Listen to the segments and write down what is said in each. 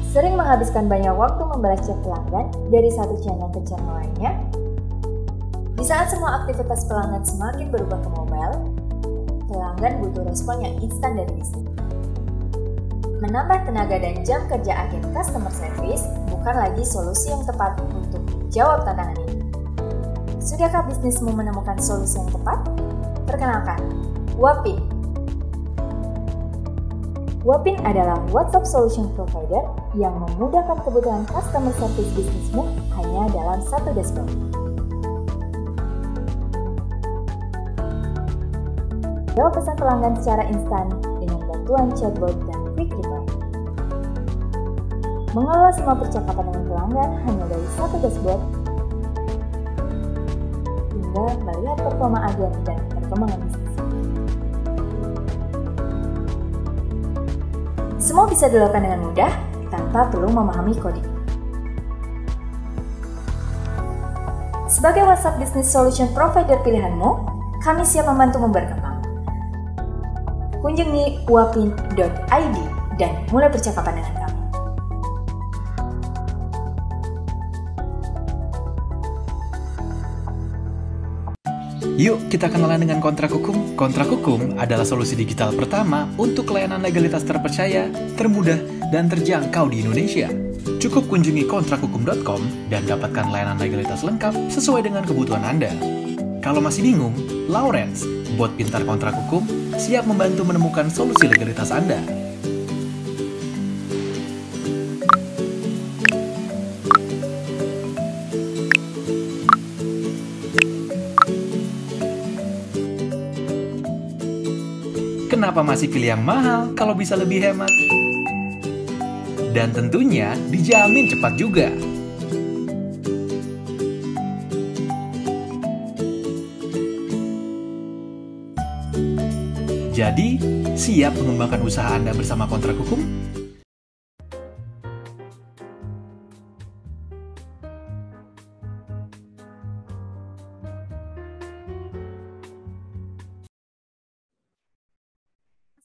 Sering menghabiskan banyak waktu membalas chat pelanggan dari satu channel ke channel lainnya? Di saat semua aktivitas pelanggan semakin berubah ke mobile, pelanggan butuh respon yang instan dari bisnis. Menambah tenaga dan jam kerja agen customer service bukan lagi solusi yang tepat untuk menjawab tantangan ini. Sudahkah bisnismu menemukan solusi yang tepat? Perkenalkan, Wapin. Wapin adalah WhatsApp solution provider yang memudahkan kebutuhan customer service bisnismu hanya dalam satu dashboard. Jawab pesan pelanggan secara instan dengan bantuan chatbot dan quick reply. Mengelola semua percakapan dengan pelanggan hanya dari satu dashboard, hingga melihat performa agen dan perkembangan bisnis. Semua bisa dilakukan dengan mudah tanpa perlu memahami coding. Sebagai WhatsApp Business Solution Provider pilihanmu, kami siap membantumu berkembang. Kunjungi wapin.id dan mulai percakapan dengan kami. Yuk kita kenalan dengan Kontrak Hukum. Kontrak Hukum adalah solusi digital pertama untuk layanan legalitas terpercaya, termudah, dan terjangkau di Indonesia. Cukup kunjungi kontrakhukum.com dan dapatkan layanan legalitas lengkap sesuai dengan kebutuhan Anda. Kalau masih bingung, Lawrence, bot pintar kontrak hukum, siap membantu menemukan solusi legalitas Anda. Kenapa masih pilih yang mahal kalau bisa lebih hemat? Dan tentunya dijamin cepat juga. Jadi, siap mengembangkan usaha Anda bersama Kontrak Hukum?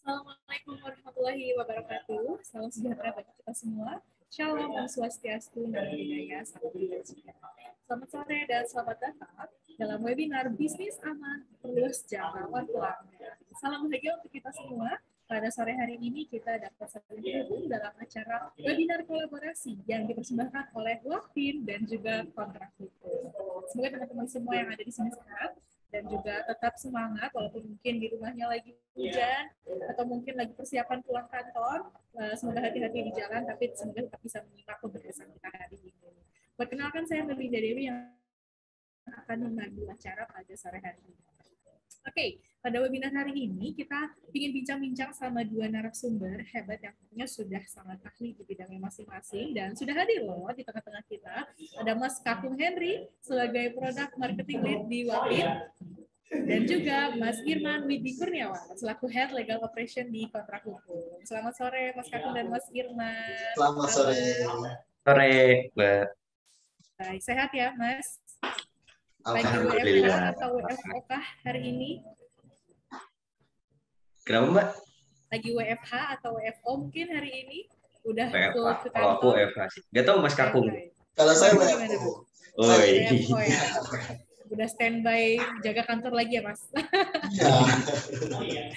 Assalamualaikum warahmatullahi wabarakatuh. Salam sejahtera bagi kita semua. Shalom, Om Swastiastu, Namo Buddhaya, Salam Kebajikan. Selamat sore dan selamat datang dalam webinar Bisnis Aman Perluas Jangkauan Pelanggan. Salam bahagia untuk kita semua. Pada sore hari ini kita dapat saling bergabung dalam acara webinar kolaborasi yang dipersembahkan oleh Wapin dan juga Kontrak Hukum. Semoga teman-teman semua yang ada di sini sehat dan juga tetap semangat walaupun mungkin di rumahnya lagi hujan atau mungkin lagi persiapan pulang kantor. Semoga hati-hati di jalan, tapi semoga tetap bisa menyimak pembahasan kita hari ini. Perkenalkan, saya Melinda Dewi yang akan memandu acara pada sore hari ini. Oke, pada webinar hari ini kita ingin bincang-bincang sama dua narasumber hebat yang tentunya sudah sangat ahli di bidangnya masing-masing dan sudah hadir loh di tengah-tengah kita. Ada Mas Kakung Henry sebagai Product Marketing Lead di Wapin dan juga Mas Irman Widi Kurniawan selaku Head Legal Operation di Kontrak Hukum. Selamat sore Mas Kakung dan Mas Irman. Selamat sore. Sore, Mbak. Baik, sehat ya Mas? Lagi Alhamdulillah. WFH atau WFO kah hari ini? Kenapa, Mbak? Lagi WFH atau WFO mungkin hari ini? Udah full WFH. ke Kalau aku kantor? WFH sih. Gak tahu Mas Kakung. Kalau saya Gimana, WFO. Oh, WFO ya. Udah standby jaga kantor lagi ya Mas? Iya.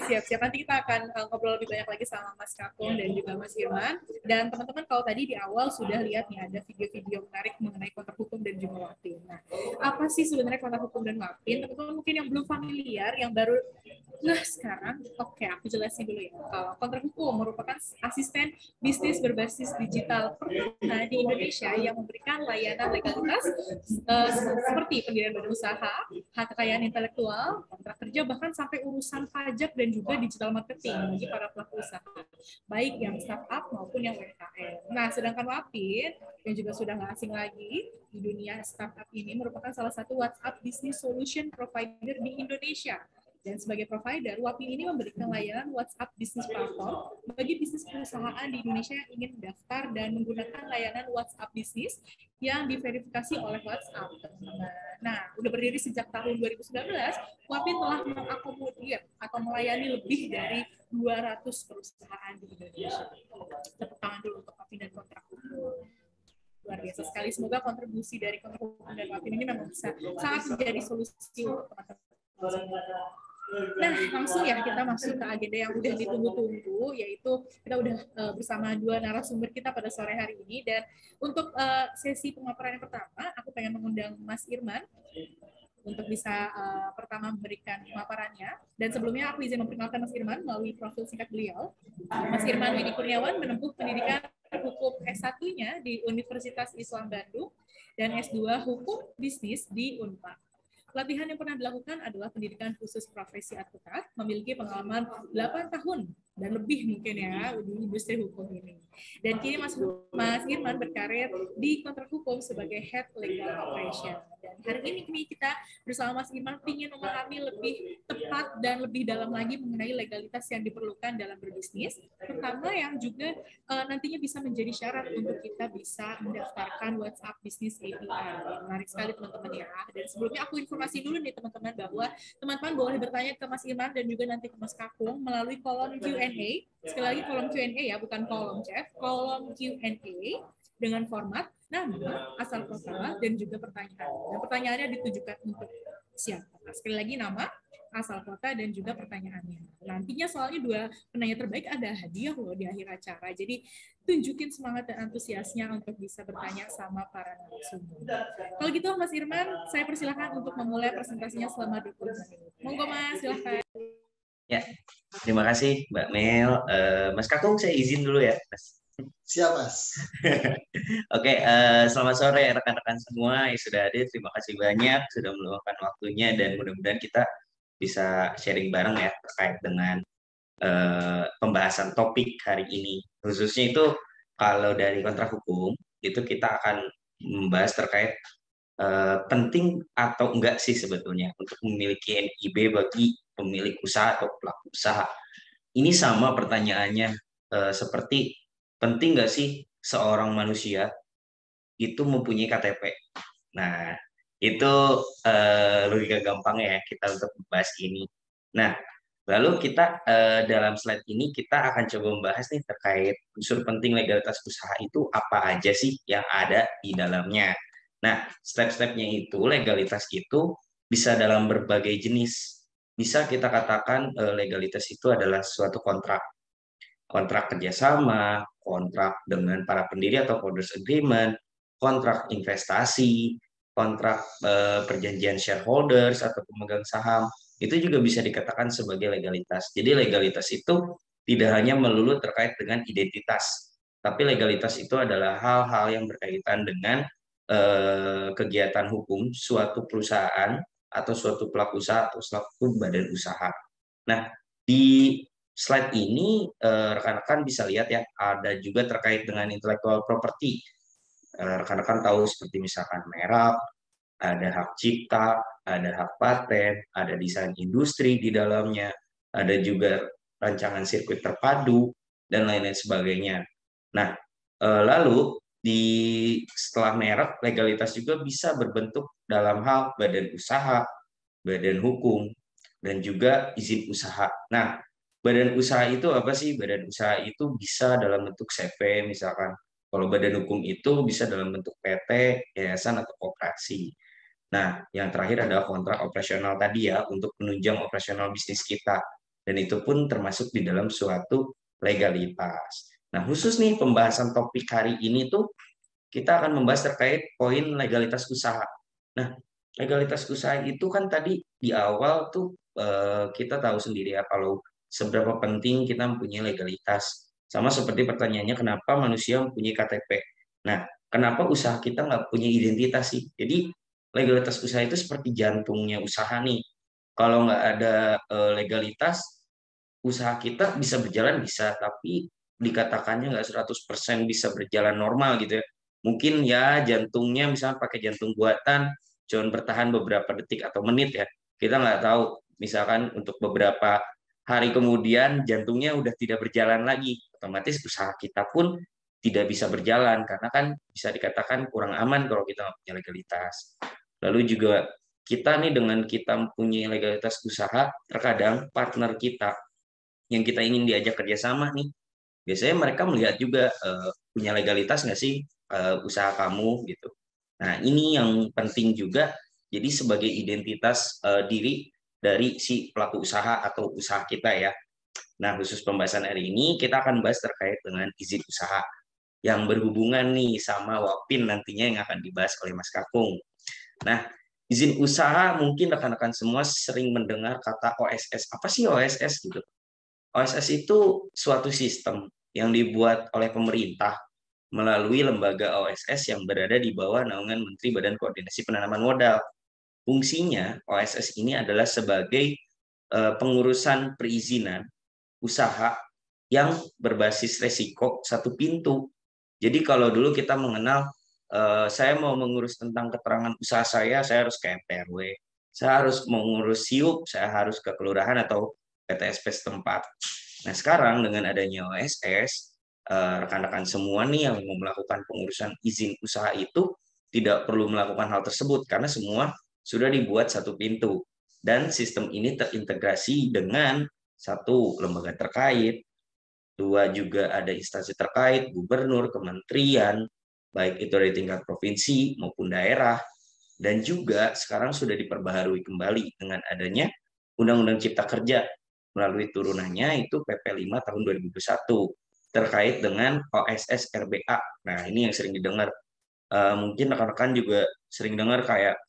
Siap. Nanti kita akan ngobrol lebih banyak lagi sama Mas Kakung dan juga Mas Irman. Dan teman-teman kalau tadi di awal sudah lihat nih ada video-video menarik mengenai Kontrak Hukum dan juga Wapin. Nah, apa sih sebenarnya Kontrak Hukum dan Wapin? Teman-teman mungkin yang belum familiar, yang baru sekarang, oke, aku jelasin dulu ya. Kalau Kontrak Hukum merupakan asisten bisnis berbasis digital pertama di Indonesia yang memberikan layanan legalitas seperti pendirian badan usaha, hak kekayaan intelektual, kontrak kerja, bahkan sampai urusan pajak dan juga digital marketing bagi para pelaku usaha, baik yang startup maupun yang UMKM. Nah, sedangkan Wapin yang juga sudah nggak asing lagi di dunia startup ini merupakan salah satu WhatsApp Business Solution Provider di Indonesia. Dan sebagai provider, Wapin ini memberikan layanan WhatsApp Business Platform bagi bisnis perusahaan di Indonesia yang ingin mendaftar dan menggunakan layanan WhatsApp Business yang diverifikasi oleh WhatsApp. Nah, udah berdiri sejak tahun 2019, Wapin telah mengakomodir atau melayani lebih dari 200 perusahaan di Indonesia. Tepuk tangan dulu untuk Wapin biasa sekali. Semoga kontribusi dari Kontra Hukum dan Wapin ini memang bisa sangat menjadi solusi untuk teman-teman. Nah, langsung ya kita masuk ke agenda yang udah ditunggu-tunggu, yaitu kita udah bersama dua narasumber kita pada sore hari ini. Dan untuk sesi pemaparan yang pertama, aku pengen mengundang Mas Irman untuk bisa pertama memberikan pemaparannya. Dan sebelumnya aku izin memperkenalkan Mas Irman melalui profil singkat beliau. Mas Irman Widi Kurniawan menempuh pendidikan hukum S1-nya di Universitas Islam Bandung dan S2 Hukum Bisnis di Unpad. Pelatihan yang pernah dilakukan adalah pendidikan khusus profesi advokat, memiliki pengalaman 8 tahun dan lebih mungkin ya di industri hukum ini. Dan kini Mas Irman berkarir di Kontra Hukum sebagai Head Legal Operation. Dan hari ini kita bersama Mas Irman ingin memahami lebih tepat dan lebih dalam lagi mengenai legalitas yang diperlukan dalam berbisnis, terutama yang juga nantinya bisa menjadi syarat untuk kita bisa mendaftarkan WhatsApp Business API. Menarik sekali teman-teman ya. Dan sebelumnya aku informasi dulu nih teman-teman bahwa teman-teman boleh bertanya ke Mas Irman dan juga nanti ke Mas Kakung melalui kolom Q&A. Sekali lagi kolom Q&A ya, bukan kolom chat, kolom Q&A dengan format nama, asal kota, dan juga pertanyaan. Dan pertanyaannya ditujukan untuk siapa? Sekali lagi nama, asal kota, dan juga pertanyaannya. Nantinya soalnya dua penanya terbaik ada hadiah loh di akhir acara. Jadi tunjukin semangat dan antusiasnya untuk bisa bertanya sama para narasumber. Kalau gitu Mas Irman, saya persilahkan untuk memulai presentasinya selama 20 menit. Monggo Mas, silahkan. Ya, terima kasih Mbak Mel. Mas Kakung, saya izin dulu ya, Mas. Siap, Mas. Oke, selamat sore rekan-rekan semua yang sudah hadir. Terima kasih banyak sudah meluangkan waktunya dan mudah-mudahan kita bisa sharing bareng ya terkait dengan pembahasan topik hari ini. Khususnya itu kalau dari Kontra Hukum itu kita akan membahas terkait penting atau enggak sih sebetulnya untuk memiliki NIB bagi pemilik usaha atau pelaku usaha. Ini sama pertanyaannya seperti penting nggak sih seorang manusia itu mempunyai KTP? Nah, itu logika gampang ya kita untuk membahas ini. Nah, lalu kita dalam slide ini kita akan coba membahas nih terkait unsur penting legalitas usaha itu apa aja sih yang ada di dalamnya. Nah, step-stepnya itu legalitas itu bisa dalam berbagai jenis. Bisa kita katakan legalitas itu adalah suatu kontrak. Kontrak kerjasama, kontrak dengan para pendiri atau holders agreement, kontrak investasi, kontrak perjanjian shareholders atau pemegang saham, itu juga bisa dikatakan sebagai legalitas. Jadi legalitas itu tidak hanya melulu terkait dengan identitas, tapi legalitas itu adalah hal-hal yang berkaitan dengan kegiatan hukum suatu perusahaan atau suatu pelaku usaha atau suatu badan usaha. Nah, di slide ini rekan-rekan bisa lihat ya, ada juga terkait dengan intellectual property. Rekan-rekan tahu seperti misalkan merek, ada hak cipta, ada hak paten, ada desain industri di dalamnya, ada juga rancangan sirkuit terpadu, dan lain-lain sebagainya. Nah, lalu setelah merek, legalitas juga bisa berbentuk dalam hal badan usaha, badan hukum, dan juga izin usaha. Nah, badan usaha itu apa sih? Badan usaha itu bisa dalam bentuk CV misalkan. Kalau badan hukum itu bisa dalam bentuk PT, yayasan, atau koperasi. Nah, yang terakhir adalah kontrak operasional tadi ya, untuk menunjang operasional bisnis kita. Dan itu pun termasuk di dalam suatu legalitas. Nah, khusus nih pembahasan topik hari ini tuh, kita akan membahas terkait poin legalitas usaha. Nah, legalitas usaha itu kan tadi di awal tuh kita tahu sendiri ya kalau seberapa penting kita mempunyai legalitas. Sama seperti pertanyaannya kenapa manusia mempunyai KTP. Nah, kenapa usaha kita nggak punya identitas sih? Jadi legalitas usaha itu seperti jantungnya usaha nih. Kalau nggak ada legalitas, usaha kita bisa berjalan bisa, tapi dikatakannya nggak 100% bisa berjalan normal gitu ya. Mungkin ya jantungnya misalnya pakai jantung buatan, cuma bertahan beberapa detik atau menit ya. Kita nggak tahu, misalkan untuk beberapa hari kemudian jantungnya udah tidak berjalan lagi, otomatis usaha kita pun tidak bisa berjalan karena kan bisa dikatakan kurang aman kalau kita nggak punya legalitas. Lalu juga kita nih dengan kita mempunyai legalitas usaha, terkadang partner kita yang kita ingin diajak kerjasama nih, biasanya mereka melihat juga punya legalitas nggak sih? usaha kamu gitu. Nah, ini yang penting juga. Jadi sebagai identitas diri dari si pelaku usaha atau usaha kita ya. Nah, khusus pembahasan hari ini kita akan bahas terkait dengan izin usaha yang berhubungan nih sama Wapin nantinya yang akan dibahas oleh Mas Kakung. Nah, izin usaha mungkin rekan-rekan semua sering mendengar kata OSS. Apa sih OSS gitu? OSS itu suatu sistem yang dibuat oleh pemerintah melalui lembaga OSS yang berada di bawah naungan Menteri Badan Koordinasi Penanaman Modal. Fungsinya OSS ini adalah sebagai pengurusan perizinan usaha yang berbasis resiko satu pintu. Jadi kalau dulu kita mengenal, saya mau mengurus tentang keterangan usaha saya harus ke MPRW. Saya harus mengurus SIUP, saya harus ke kelurahan atau PTSP setempat. Nah sekarang dengan adanya OSS, rekan-rekan semua nih yang mau melakukan pengurusan izin usaha itu tidak perlu melakukan hal tersebut karena semua sudah dibuat satu pintu dan sistem ini terintegrasi dengan satu lembaga terkait, dua juga ada instansi terkait, gubernur, kementerian, baik itu dari tingkat provinsi maupun daerah, dan juga sekarang sudah diperbaharui kembali dengan adanya Undang-Undang Cipta Kerja melalui turunannya itu PP 5 tahun 2021 terkait dengan OSS RBA. Nah, ini yang sering didengar. Mungkin rekan-rekan juga sering dengar kayak,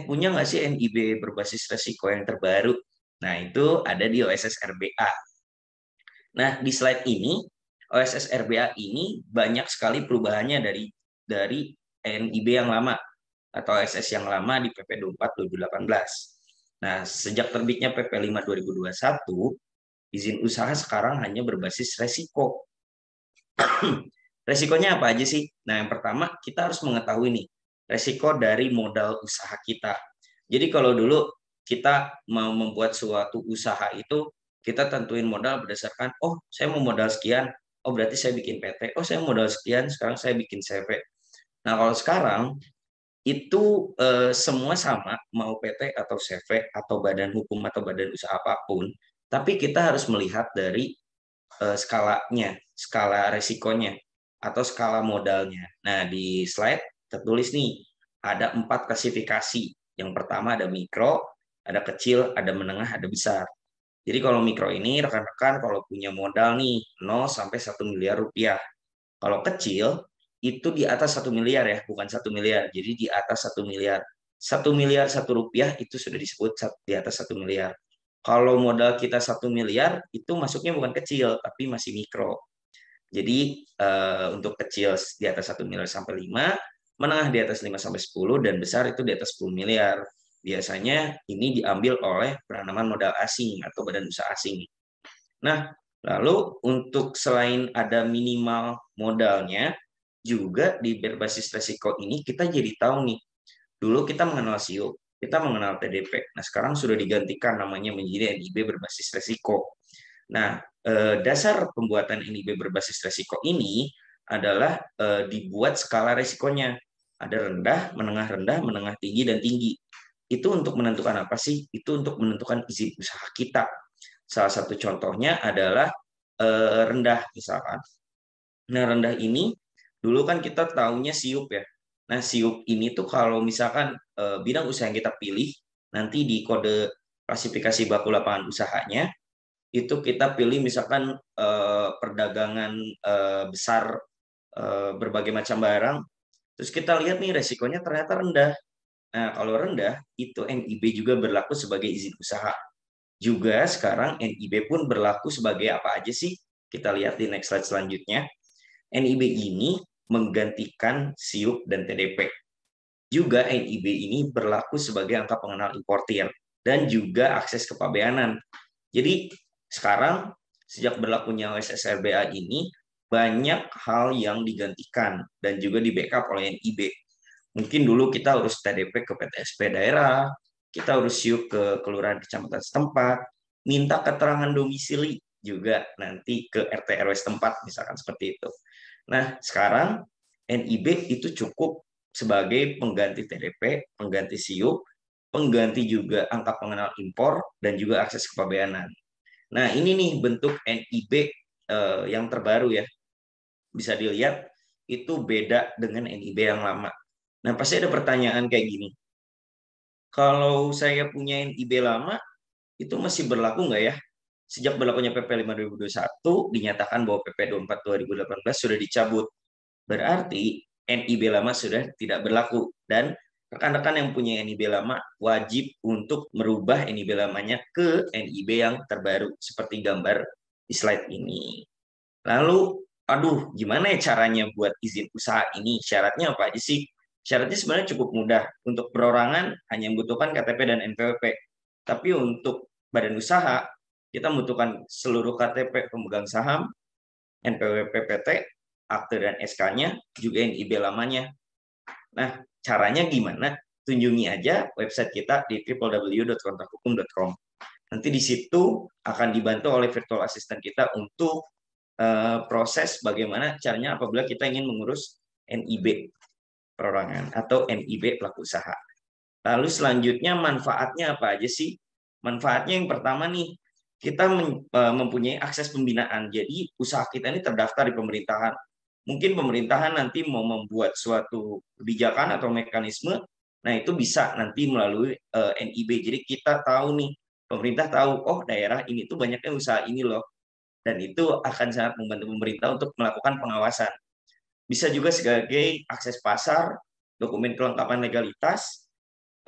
punya nggak sih NIB berbasis resiko yang terbaru? Nah, itu ada di OSS RBA. Nah, di slide ini, OSS RBA ini banyak sekali perubahannya dari NIB yang lama atau OSS yang lama di PP 24 2018. Nah, sejak terbitnya PP 5 2021, izin usaha sekarang hanya berbasis resiko. Resikonya apa aja sih? Nah, yang pertama kita harus mengetahui nih, resiko dari modal usaha kita. Jadi kalau dulu kita mau membuat suatu usaha itu, kita tentuin modal berdasarkan, oh saya mau modal sekian, oh berarti saya bikin PT, oh saya modal sekian, sekarang saya bikin CV. Nah kalau sekarang, itu semua sama, mau PT atau CV, atau badan hukum atau badan usaha apapun, tapi kita harus melihat dari skalanya, skala resikonya, atau skala modalnya. Nah, di slide tertulis nih, ada 4 klasifikasi. Yang pertama ada mikro, ada kecil, ada menengah, ada besar. Jadi kalau mikro ini rekan-rekan kalau punya modal nih 0 sampai 1 miliar rupiah. Kalau kecil itu di atas 1 miliar ya, bukan 1 miliar. Jadi di atas 1 miliar. 1 miliar 1 rupiah itu sudah disebut di atas 1 miliar. Kalau modal kita 1 miliar itu masuknya bukan kecil tapi masih mikro. Jadi untuk kecil di atas 1 miliar sampai 5, menengah di atas 5 sampai 10, dan besar itu di atas 10 miliar. Biasanya ini diambil oleh penanaman modal asing atau badan usaha asing. Nah, lalu untuk selain ada minimal modalnya, juga di berbasis resiko ini kita jadi tahu nih, dulu kita mengenal SIUP, kita mengenal TDP. Nah, sekarang sudah digantikan namanya menjadi NIB berbasis resiko. Nah, dasar pembuatan NIB berbasis resiko ini adalah dibuat skala resikonya. Ada rendah, menengah tinggi, dan tinggi. Itu untuk menentukan apa sih? Itu untuk menentukan izin usaha kita. Salah satu contohnya adalah rendah misalkan. Nah, rendah ini dulu kan kita tahunya SIUP ya. Nah, SIUP ini tuh kalau misalkan bidang usaha yang kita pilih, nanti di kode klasifikasi baku lapangan usahanya, itu kita pilih misalkan perdagangan besar berbagai macam barang, terus kita lihat nih resikonya ternyata rendah. Nah, kalau rendah, itu NIB juga berlaku sebagai izin usaha. Juga sekarang NIB pun berlaku sebagai apa aja sih? Kita lihat di next slide selanjutnya. NIB ini menggantikan SIUP dan TDP. Juga NIB ini berlaku sebagai angka pengenal importir dan juga akses kepabeanan. Jadi sekarang sejak berlakunya OSS RBA ini banyak hal yang digantikan dan juga di backup oleh NIB. Mungkin dulu kita urus TDP ke PTSP daerah, kita urus SIUP ke kelurahan kecamatan setempat, minta keterangan domisili juga nanti ke RT RW setempat misalkan seperti itu. Nah, sekarang NIB itu cukup sebagai pengganti TDP, pengganti SIUP, pengganti juga angka pengenal impor dan juga akses kepabeanan. Nah, ini nih bentuk NIB yang terbaru ya. Bisa dilihat itu beda dengan NIB yang lama. Nah, pasti ada pertanyaan kayak gini. Kalau saya punya NIB lama, itu masih berlaku nggak ya? Sejak berlakunya PP 5 2021, dinyatakan bahwa PP 24 2018 sudah dicabut. Berarti NIB lama sudah tidak berlaku. Dan rekan-rekan yang punya NIB lama wajib untuk merubah NIB lamanya ke NIB yang terbaru, seperti gambar di slide ini. Lalu, gimana ya caranya buat izin usaha ini? Syaratnya apa aja sih? Syaratnya sebenarnya cukup mudah. Untuk perorangan hanya membutuhkan KTP dan NPWP. Tapi untuk badan usaha, kita membutuhkan seluruh KTP pemegang saham, NPWP PT, akte dan SK-nya, juga NIB lamanya. Nah, caranya gimana? Kunjungi aja website kita di www.kontrakhukum.com. Nanti di situ akan dibantu oleh virtual assistant kita untuk proses bagaimana caranya apabila kita ingin mengurus NIB perorangan atau NIB pelaku usaha. Lalu selanjutnya manfaatnya apa aja sih? Manfaatnya yang pertama nih, kita mempunyai akses pembinaan. Jadi usaha kita ini terdaftar di pemerintahan. Mungkin pemerintahan nanti mau membuat suatu kebijakan atau mekanisme, nah itu bisa nanti melalui NIB. Jadi kita tahu nih, pemerintah tahu, oh daerah ini tuh banyaknya usaha ini loh. Dan itu akan sangat membantu pemerintah untuk melakukan pengawasan. Bisa juga sebagai akses pasar, dokumen kelengkapan legalitas,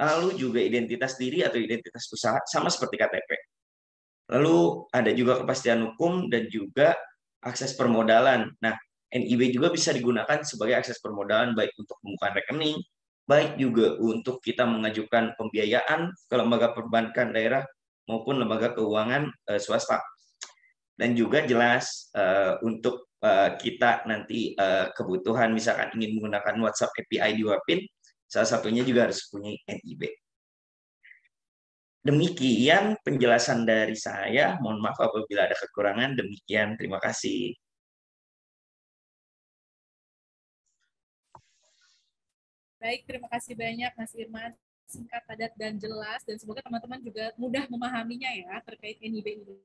lalu juga identitas diri atau identitas usaha, sama seperti KTP. Lalu ada juga kepastian hukum dan juga akses permodalan. Nah, NIB juga bisa digunakan sebagai akses permodalan baik untuk pembukaan rekening, baik juga untuk kita mengajukan pembiayaan ke lembaga perbankan daerah maupun lembaga keuangan swasta. Dan juga jelas untuk kita nanti kebutuhan misalkan ingin menggunakan WhatsApp API di Wapin, salah satunya juga harus punya NIB. Demikian penjelasan dari saya. Mohon maaf apabila ada kekurangan. Demikian, terima kasih. Baik, terima kasih banyak Mas Irman. Singkat, padat, dan jelas. Dan semoga teman-teman juga mudah memahaminya ya terkait NIB ini.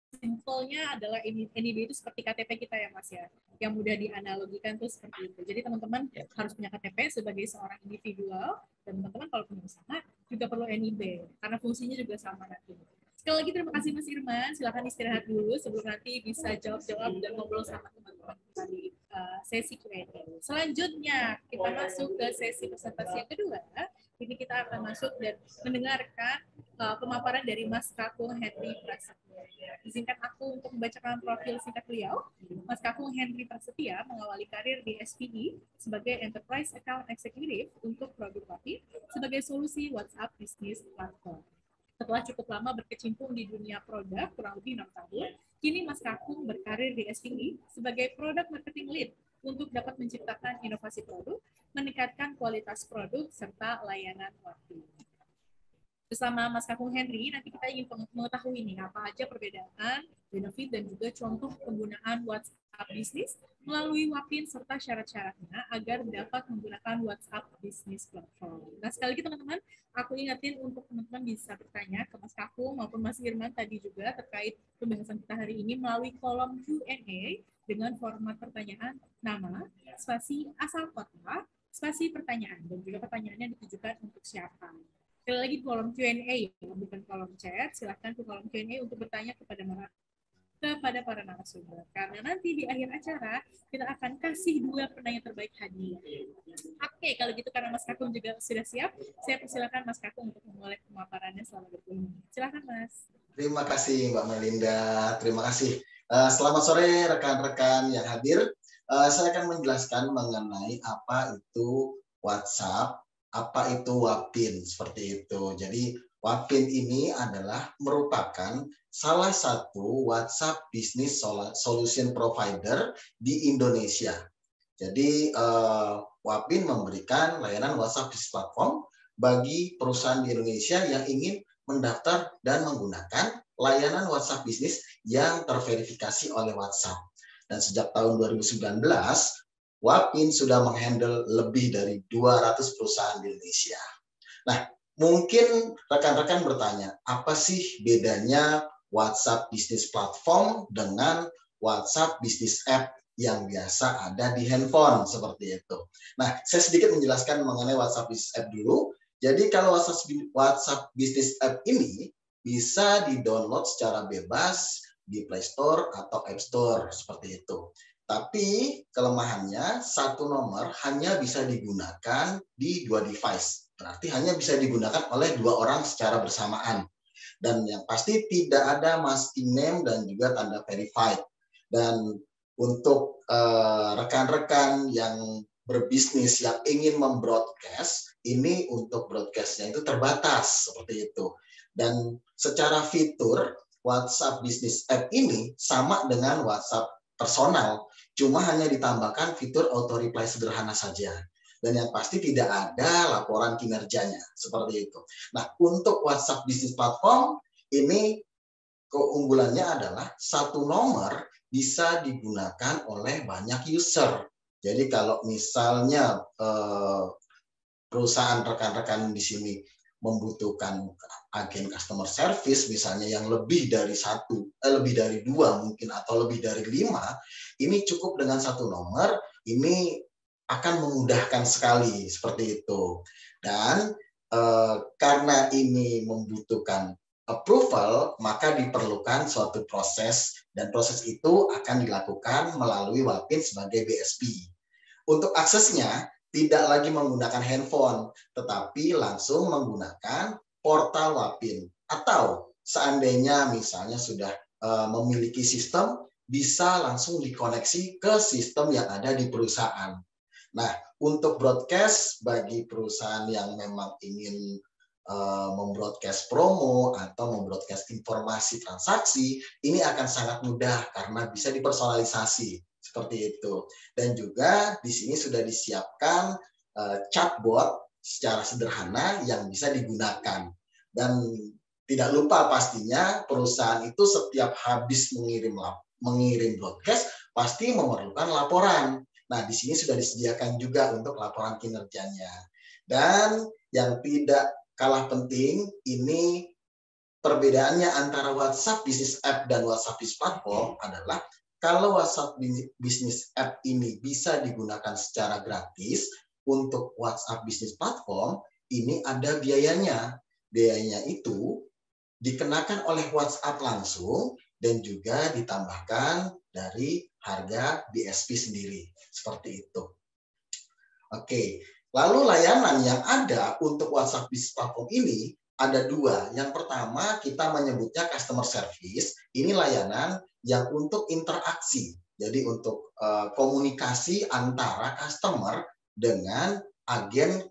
Simpelnya adalah NIB itu seperti KTP kita ya Mas ya, yang mudah dianalogikan tuh seperti itu. Jadi teman-teman harus punya KTP sebagai seorang individual, dan teman-teman kalau punya usaha juga perlu NIB karena fungsinya juga sama nanti. Sekali lagi terima kasih Mas Irman, silakan istirahat dulu sebelum nanti bisa jawab-jawab dan ngobrol sama teman-teman di sesi Q&A. Selanjutnya kita masuk ke sesi presentasi yang kedua. Ini kita akan masuk dan mendengarkan pemaparan dari Mas Kakung Henry Prasetya. Izinkan aku untuk membacakan profil singkat beliau. Mas Kakung Henry Prasetya mengawali karir di SPI sebagai Enterprise Account Executive untuk produk Wapin sebagai solusi WhatsApp Business Platform. Setelah cukup lama berkecimpung di dunia produk, kurang lebih 6 tahun, kini Mas Kakung berkarir di SPI sebagai Product Marketing Lead untuk dapat menciptakan inovasi produk, meningkatkan kualitas produk, serta layanan Wapin. Bersama Mas Kakung Henry, nanti kita ingin mengetahui nih apa aja perbedaan, benefit, dan juga contoh penggunaan WhatsApp Business melalui Wapin serta syarat-syaratnya agar dapat menggunakan WhatsApp Business Platform. Nah, sekali lagi teman-teman, aku ingatin untuk teman-teman bisa bertanya ke Mas Kakung maupun Mas Irman tadi juga terkait pembahasan kita hari ini melalui kolom Q&A dengan format pertanyaan, nama, spasi asal kota, spasi pertanyaan, dan juga pertanyaannya ditujukan untuk siapa. Sekali lagi kolom Q&A, bukan kolom chat. Silahkan ke kolom Q&A untuk bertanya kepada para narasumber. Karena nanti di akhir acara, kita akan kasih 2 penanya terbaik hadiah. Oke, kalau gitu karena Mas Kakung juga sudah siap, saya persilakan Mas Kakung untuk memulai pemaparannya selama 20 menit. Silakan Mas. Terima kasih Mbak Melinda, terima kasih. Selamat sore rekan-rekan yang hadir. Saya akan menjelaskan mengenai apa itu WhatsApp, apa itu Wapin, seperti itu. Jadi Wapin ini adalah merupakan salah satu WhatsApp Business Solution Provider di Indonesia. Jadi Wapin memberikan layanan WhatsApp Business Platform bagi perusahaan di Indonesia yang ingin mendaftar dan menggunakan layanan WhatsApp Business yang terverifikasi oleh WhatsApp. Dan sejak tahun 2019, Wapin sudah menghandle lebih dari 200 perusahaan di Indonesia. Nah, mungkin rekan-rekan bertanya, apa sih bedanya WhatsApp Business Platform dengan WhatsApp Business App yang biasa ada di handphone seperti itu. Nah, saya sedikit menjelaskan mengenai WhatsApp Business App dulu. Jadi kalau WhatsApp Business App ini bisa di-download secara bebas di Play Store atau App Store seperti itu. Tapi kelemahannya satu nomor hanya bisa digunakan di 2 device. Berarti hanya bisa digunakan oleh 2 orang secara bersamaan. Dan yang pasti tidak ada masking name dan juga tanda verified. Dan untuk rekan-rekan yang berbisnis yang ingin membroadcast, ini untuk broadcastnya itu terbatas seperti itu. Dan secara fitur, WhatsApp Business App ini sama dengan WhatsApp personal, cuma hanya ditambahkan fitur auto reply sederhana saja. Dan yang pasti tidak ada laporan kinerjanya, seperti itu. Nah, untuk WhatsApp Business Platform, ini keunggulannya adalah satu nomor bisa digunakan oleh banyak user. Jadi kalau misalnya perusahaan rekan-rekan di sini membutuhkan agen customer service misalnya yang lebih dari lebih dari 2 mungkin atau lebih dari 5, ini cukup dengan satu nomor, ini akan memudahkan sekali seperti itu. Dan karena ini membutuhkan approval, maka diperlukan suatu proses dan proses itu akan dilakukan melalui Wapin sebagai BSP. Untuk aksesnya tidak lagi menggunakan handphone, tetapi langsung menggunakan portal Wapin. Atau seandainya misalnya sudah memiliki sistem, bisa langsung dikoneksi ke sistem yang ada di perusahaan. Nah, untuk broadcast bagi perusahaan yang memang ingin membroadcast promo atau membroadcast informasi transaksi, ini akan sangat mudah karena bisa dipersonalisasi seperti itu. Dan juga di sini sudah disiapkan chatbot secara sederhana yang bisa digunakan. Dan tidak lupa pastinya perusahaan itu setiap habis mengirim broadcast pasti memerlukan laporan. Nah, di sini sudah disediakan juga untuk laporan kinerjanya. Dan yang tidak kalah penting, ini perbedaannya antara WhatsApp Business App dan WhatsApp Business Platform adalah kalau WhatsApp Business App ini bisa digunakan secara gratis, untuk WhatsApp Business Platform ini ada biayanya. Biayanya itu dikenakan oleh WhatsApp langsung dan juga ditambahkan dari harga BSP sendiri. Seperti itu. Oke. Lalu layanan yang ada untuk WhatsApp Business Platform ini ada 2. Yang pertama kita menyebutnya customer service. Ini layanan yang untuk interaksi. Jadi untuk komunikasi antara customer dengan agen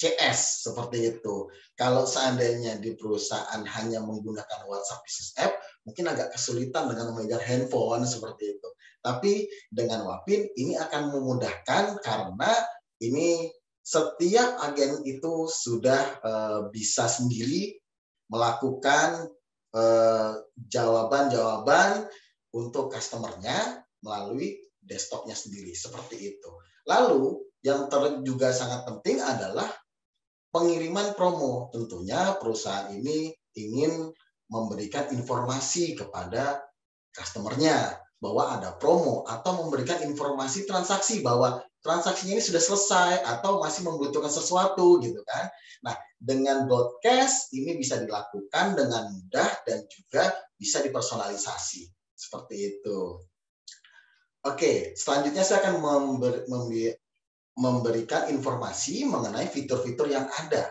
CS seperti itu. Kalau seandainya di perusahaan hanya menggunakan WhatsApp Business App, mungkin agak kesulitan dengan memegang handphone seperti itu. Tapi dengan Wapin ini akan memudahkan karena ini setiap agen itu sudah bisa sendiri melakukan jawaban-jawaban untuk customernya melalui desktopnya sendiri. Seperti itu. Lalu yang juga sangat penting adalah pengiriman promo. Tentunya perusahaan ini ingin memberikan informasi kepada customernya bahwa ada promo atau memberikan informasi transaksi bahwa transaksinya ini sudah selesai atau masih membutuhkan sesuatu gitu kan. Nah, dengan broadcast ini bisa dilakukan dengan mudah dan juga bisa dipersonalisasi. Seperti itu. Oke, selanjutnya saya akan memberikan informasi mengenai fitur-fitur yang ada.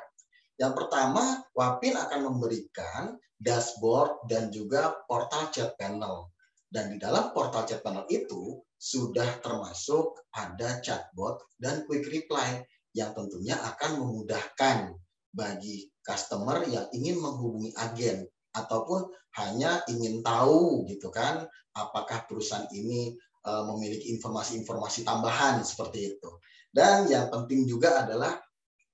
Yang pertama, Wapin akan memberikan dashboard dan juga portal chat panel. Dan di dalam portal chat panel itu sudah termasuk ada chatbot dan quick reply yang tentunya akan memudahkan bagi customer yang ingin menghubungi agen ataupun hanya ingin tahu gitu kan apakah perusahaan ini memiliki informasi-informasi tambahan seperti itu. Dan yang penting juga adalah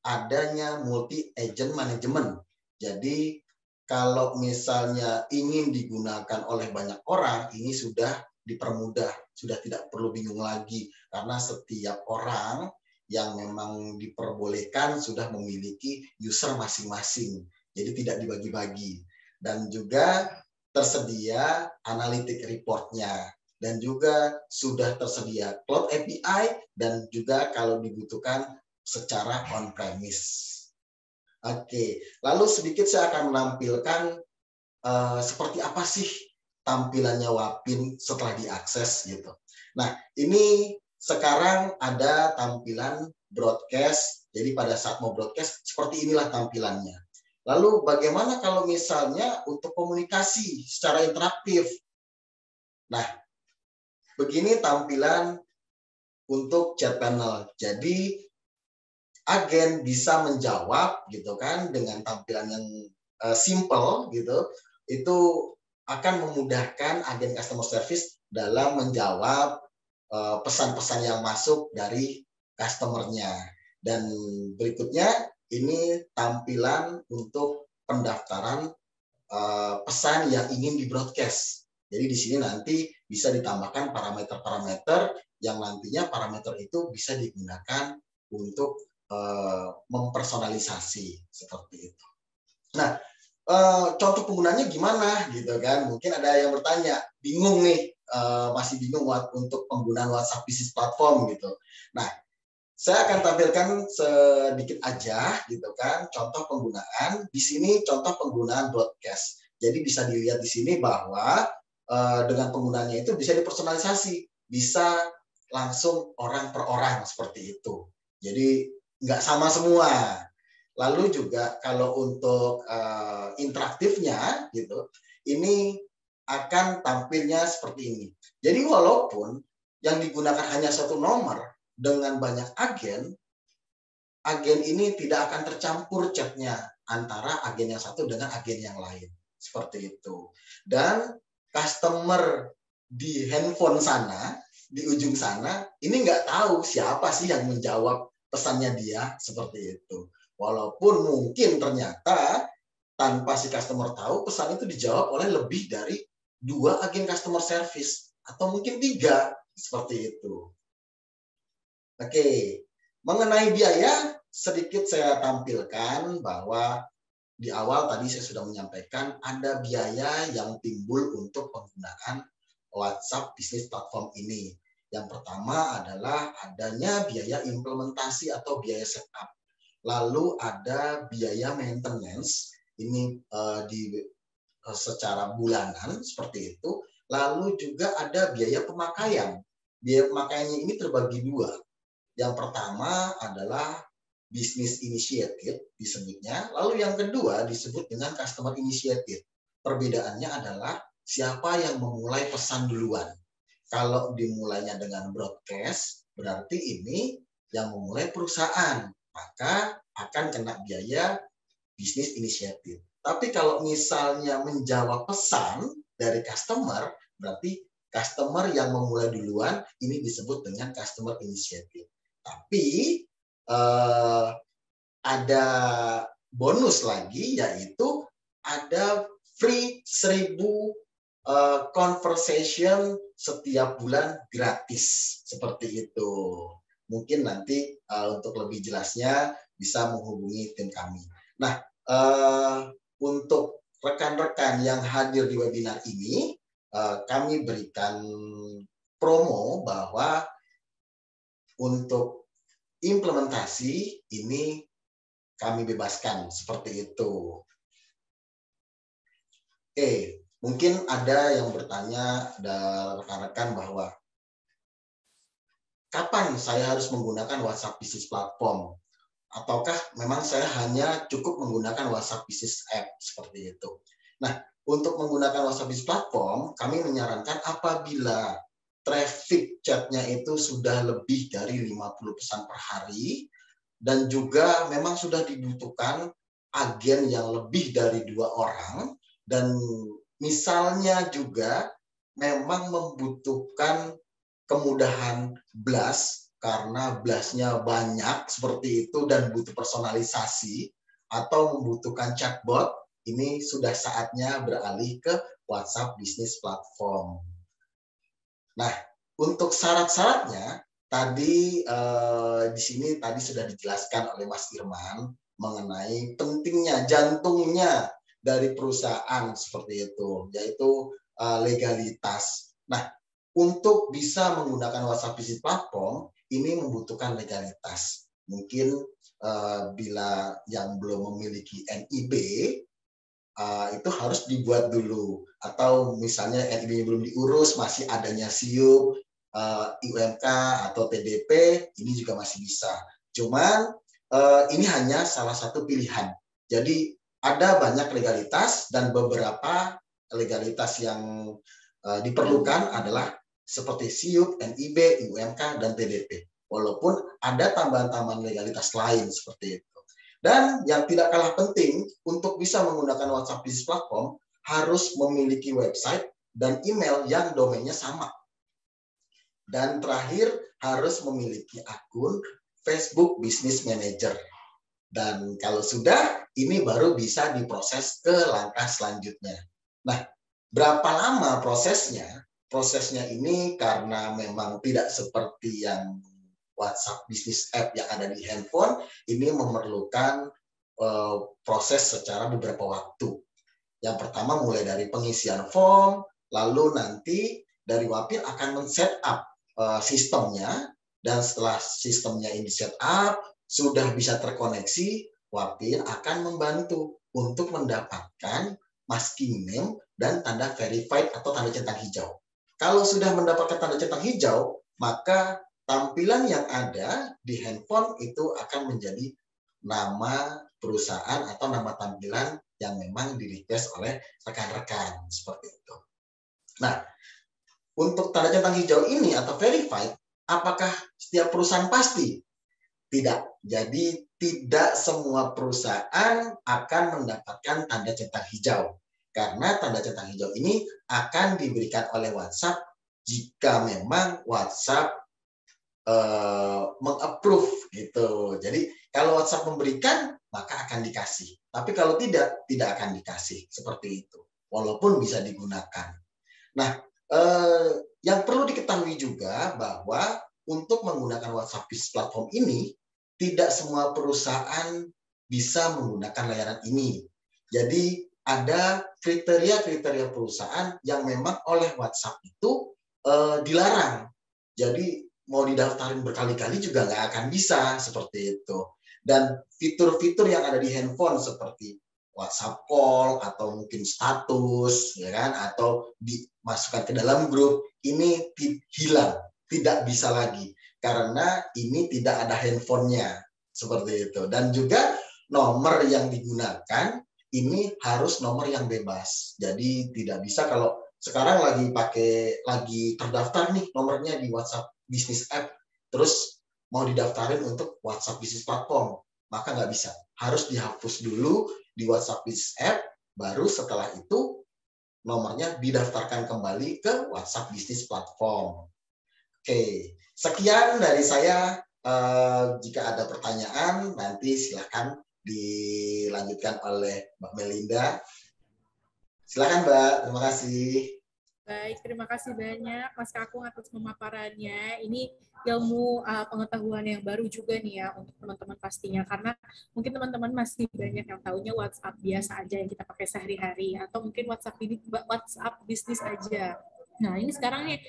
adanya multi agent management. Jadi kalau misalnya ingin digunakan oleh banyak orang, ini sudah dipermudah, sudah tidak perlu bingung lagi karena setiap orang yang memang diperbolehkan sudah memiliki user masing-masing. Jadi tidak dibagi-bagi. Dan juga tersedia analytic report-nya. dan juga sudah tersedia Cloud API dan juga kalau dibutuhkan secara on-premise. Oke, lalu sedikit saya akan menampilkan seperti apa sih tampilannya Wapin setelah diakses gitu. Nah, ini sekarang ada tampilan broadcast. Jadi pada saat mau broadcast seperti inilah tampilannya. Lalu bagaimana kalau misalnya untuk komunikasi secara interaktif? Nah, begini tampilan untuk chat panel. Jadi agen bisa menjawab gitu kan dengan tampilan yang simple gitu. Itu akan memudahkan agen customer service dalam menjawab pesan-pesan yang masuk dari customernya. Dan berikutnya ini tampilan untuk pendaftaran pesan yang ingin di broadcast. Jadi di sini nanti bisa ditambahkan parameter-parameter yang nantinya parameter itu bisa digunakan untuk mempersonalisasi seperti itu. Nah, contoh penggunanya gimana gitu kan? Mungkin ada yang bertanya, bingung nih, masih bingung untuk penggunaan WhatsApp Business Platform gitu. Nah, saya akan tampilkan sedikit aja gitu kan, contoh penggunaan. Di sini contoh penggunaan broadcast. Jadi bisa dilihat di sini bahwa dengan penggunaannya itu bisa dipersonalisasi, bisa langsung orang per orang seperti itu. Jadi nggak sama semua. Lalu juga kalau untuk interaktifnya gitu, ini akan tampilnya seperti ini. Jadi walaupun yang digunakan hanya satu nomor dengan banyak agen ini tidak akan tercampur chatnya antara agen yang satu dengan agen yang lain. Seperti itu. Dan customer di handphone sana, di ujung sana, ini nggak tahu siapa sih yang menjawab pesannya dia seperti itu. Walaupun mungkin ternyata tanpa si customer tahu pesan itu dijawab oleh lebih dari 2 agen customer service atau mungkin 3 seperti itu. Oke, mengenai biaya sedikit saya tampilkan bahwa di awal tadi saya sudah menyampaikan ada biaya yang timbul untuk penggunaan WhatsApp Business Platform ini. Yang pertama adalah adanya biaya implementasi atau biaya setup. Lalu ada biaya maintenance, ini secara bulanan seperti itu. Lalu juga ada biaya pemakaian. Biaya pemakaiannya ini terbagi 2. Yang pertama adalah business initiative disebutnya. Lalu yang kedua disebut dengan customer initiative. Perbedaannya adalah siapa yang memulai pesan duluan. Kalau dimulainya dengan broadcast, berarti ini yang memulai perusahaan. Maka akan kena biaya business initiative. Tapi kalau misalnya menjawab pesan dari customer, berarti customer yang memulai duluan, ini disebut dengan customer initiative. Tapi ada bonus lagi, yaitu ada free 1000 conversation setiap bulan gratis seperti itu. Mungkin nanti untuk lebih jelasnya bisa menghubungi tim kami. Nah, untuk rekan-rekan yang hadir di webinar ini, kami berikan promo bahwa untuk implementasi ini kami bebaskan seperti itu. Oke. Mungkin ada yang bertanya, ada rekan-rekan bahwa kapan saya harus menggunakan WhatsApp Business Platform? Ataukah memang saya hanya cukup menggunakan WhatsApp Business App seperti itu? Nah, untuk menggunakan WhatsApp Business Platform, kami menyarankan apabila traffic chatnya itu sudah lebih dari 50 pesan per hari, dan juga memang sudah dibutuhkan agen yang lebih dari 2 orang, dan misalnya juga memang membutuhkan kemudahan blast karena blastnya banyak seperti itu dan butuh personalisasi atau membutuhkan chatbot, ini sudah saatnya beralih ke WhatsApp Business Platform. Nah, untuk syarat-syaratnya tadi di sini tadi sudah dijelaskan oleh Mas Irman mengenai pentingnya, jantungnya dari perusahaan seperti itu, yaitu legalitas. Nah, untuk bisa menggunakan WhatsApp Business Platform ini membutuhkan legalitas. Mungkin bila yang belum memiliki NIB itu harus dibuat dulu, atau misalnya NIB-nya belum diurus, masih adanya SIUP, IUMK atau TDP, ini juga masih bisa. Cuman ini hanya salah satu pilihan. Jadi ada banyak legalitas, dan beberapa legalitas yang diperlukan adalah seperti SIUP, NIB, IUMK, dan TDP. Walaupun ada tambahan-tambahan legalitas lain seperti itu. Dan yang tidak kalah penting, untuk bisa menggunakan WhatsApp Business Platform harus memiliki website dan email yang domainnya sama. Dan terakhir, harus memiliki akun Facebook Business Manager. Dan kalau sudah, ini baru bisa diproses ke langkah selanjutnya. Nah, berapa lama prosesnya? Prosesnya ini karena memang tidak seperti yang WhatsApp Business App yang ada di handphone, ini memerlukan proses secara beberapa waktu. Yang pertama mulai dari pengisian form, lalu nanti dari Wapin akan men-set up sistemnya, dan setelah sistemnya ini set up, sudah bisa terkoneksi, Wapin akan membantu untuk mendapatkan masking name dan tanda verified atau tanda centang hijau. Kalau sudah mendapatkan tanda centang hijau, maka tampilan yang ada di handphone itu akan menjadi nama perusahaan atau nama tampilan yang memang di-request oleh rekan-rekan, seperti itu. Nah, untuk tanda centang hijau ini atau verified, apakah setiap perusahaan pasti? Tidak. Jadi tidak semua perusahaan akan mendapatkan tanda centang hijau. Karena tanda centang hijau ini akan diberikan oleh WhatsApp jika memang WhatsApp meng-approve gitu. Jadi kalau WhatsApp memberikan, maka akan dikasih. Tapi kalau tidak, tidak akan dikasih. Seperti itu. Walaupun bisa digunakan. Nah, yang perlu diketahui juga bahwa untuk menggunakan WhatsApp Business Platform ini, tidak semua perusahaan bisa menggunakan layanan ini. Jadi ada kriteria-kriteria perusahaan yang memang oleh WhatsApp itu dilarang. Jadi mau didaftarin berkali-kali juga nggak akan bisa, seperti itu. Dan fitur-fitur yang ada di handphone seperti WhatsApp call atau mungkin status, ya kan, atau dimasukkan ke dalam grup, ini hilang, tidak bisa lagi karena ini tidak ada handphonenya, seperti itu. Dan juga nomor yang digunakan ini harus nomor yang bebas. Jadi tidak bisa kalau sekarang lagi terdaftar nih nomornya di WhatsApp Business App, terus mau didaftarin untuk WhatsApp Business Platform, maka nggak bisa. Harus dihapus dulu di WhatsApp Business App, baru setelah itu nomornya didaftarkan kembali ke WhatsApp Business Platform. Oke, sekian dari saya. Jika ada pertanyaan, nanti silakan dilanjutkan oleh Mbak Melinda. Silakan Mbak, terima kasih. Baik, terima kasih banyak Mas Kakung atas pemaparannya. Ini ilmu pengetahuan yang baru juga nih ya untuk teman-teman pastinya, karena mungkin teman-teman masih banyak yang tahunya WhatsApp biasa aja yang kita pakai sehari-hari, atau mungkin WhatsApp bisnis aja. Nah, ini sekarang nih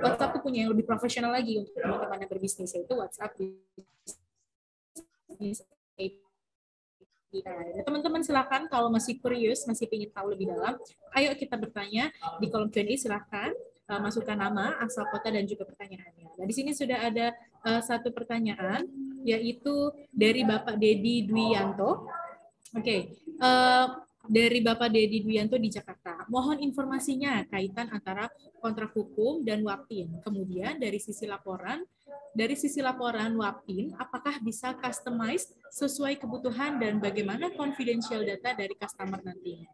WhatsApp tuh punya yang lebih profesional lagi untuk teman-teman yang berbisnis, yaitu WhatsApp bisnis. Nah, teman-teman silakan kalau masih curious, masih ingin tahu lebih dalam, ayo kita bertanya di kolom Q&A. Silakan masukkan nama, asal kota, dan juga pertanyaannya. Nah, di sini sudah ada satu pertanyaan, yaitu dari Bapak Dedi Dwianto. Oke, dari Bapak Dedi Dwianto di Jakarta. Mohon informasinya kaitan antara kontrak hukum dan Wapin. Kemudian dari sisi laporan Wapin, apakah bisa customize sesuai kebutuhan dan bagaimana confidential data dari customer nantinya?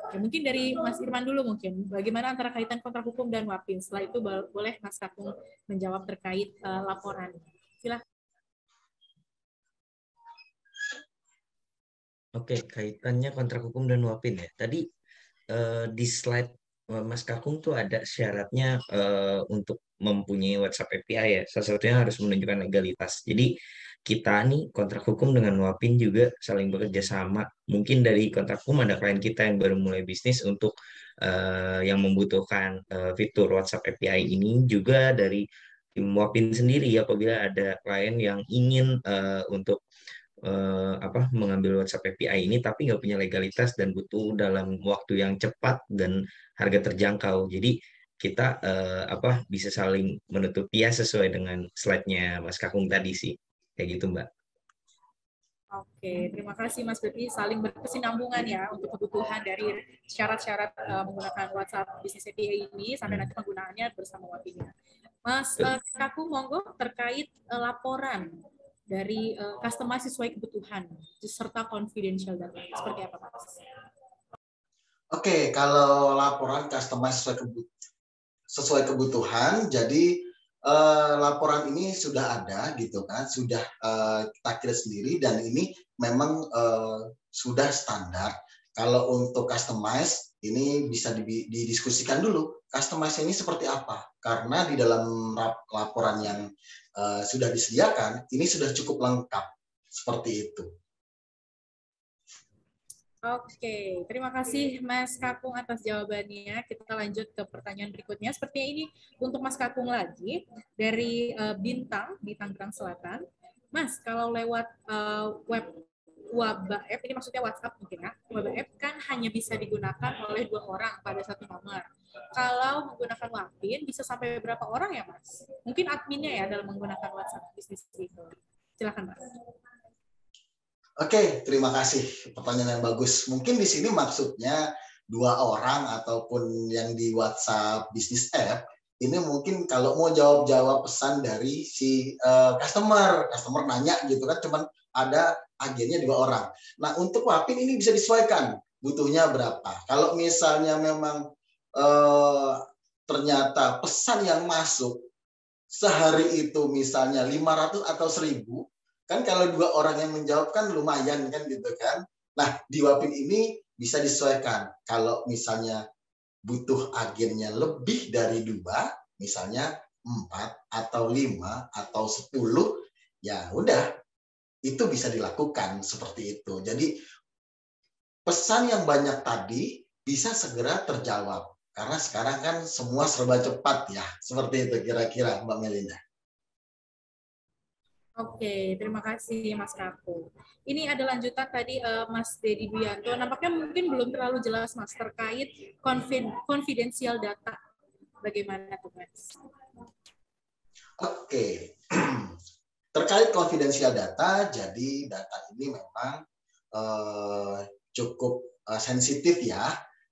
Oke, mungkin dari Mas Irman dulu mungkin. Bagaimana antara kaitan kontrak hukum dan Wapin? Setelah itu boleh Mas Kakung menjawab terkait laporan. Silakan. Oke, kaitannya kontrak hukum dan Wapin ya. Tadi di slide Mas Kakung tuh ada syaratnya untuk mempunyai WhatsApp API ya. Salah satunya harus menunjukkan legalitas. Jadi kita nih kontrak hukum dengan Wapin juga saling bekerja sama. Mungkin dari kontrak hukum ada klien kita yang baru mulai bisnis untuk yang membutuhkan fitur WhatsApp API ini, juga dari tim Wapin sendiri apabila ada klien yang ingin untuk mengambil WhatsApp API ini tapi nggak punya legalitas dan butuh dalam waktu yang cepat dan harga terjangkau. Jadi kita bisa saling menutupi ya sesuai dengan slide-nya Mas Kakung tadi sih. Kayak gitu, Mbak. Oke, terima kasih Mas. Berarti saling berkesinambungan ya untuk kebutuhan dari syarat-syarat menggunakan WhatsApp Business API ini sampai nanti penggunaannya bersama Wapinnya. Mas Kakung, monggo terkait laporan dari customer sesuai kebutuhan serta confidential data. Seperti apa, Mas? Oke, kalau laporan customer sesuai kebutuhan, jadi laporan ini sudah ada gitu kan, sudah kita create sendiri dan ini memang sudah standar. Kalau untuk customize ini bisa didiskusikan dulu customize ini seperti apa, karena di dalam laporan yang sudah disediakan ini sudah cukup lengkap seperti itu. Oke, terima kasih Mas Kakung atas jawabannya. Kita lanjut ke pertanyaan berikutnya. Sepertinya ini untuk Mas Kakung lagi dari Bintang di Tangerang Selatan. Mas, kalau lewat web WhatsApp, ini maksudnya WhatsApp mungkin ya, WhatsApp kan hanya bisa digunakan oleh 2 orang pada satu nomor. Kalau menggunakan Wapin bisa sampai berapa orang ya Mas? Mungkin adminnya ya dalam menggunakan WhatsApp bisnis itu. Silakan Mas. Oke, terima kasih. Pertanyaan yang bagus. Mungkin di sini maksudnya 2 orang ataupun yang di WhatsApp Business App, ini mungkin kalau mau jawab pesan dari si customer nanya gitu kan, cuman ada agennya 2 orang. Nah, untuk Wapin ini bisa disesuaikan butuhnya berapa. Kalau misalnya memang ternyata pesan yang masuk sehari itu misalnya 500 atau 1000, kan kalau 2 orang yang menjawab kan lumayan kan gitu kan. Nah, di Wapin ini bisa disesuaikan. Kalau misalnya butuh agennya lebih dari 2, misalnya 4 atau 5 atau 10, ya udah itu bisa dilakukan seperti itu. Jadi pesan yang banyak tadi bisa segera terjawab. Karena sekarang kan semua serba cepat ya. Seperti itu kira-kira Mbak Melinda. Oke, terima kasih Mas Kakung. Ini ada lanjutan tadi Mas Dedi Duyanto. Nampaknya mungkin belum terlalu jelas Mas terkait confidential data. Bagaimana tuh Mas? Oke. Terkait confidential data, jadi data ini memang cukup sensitif ya.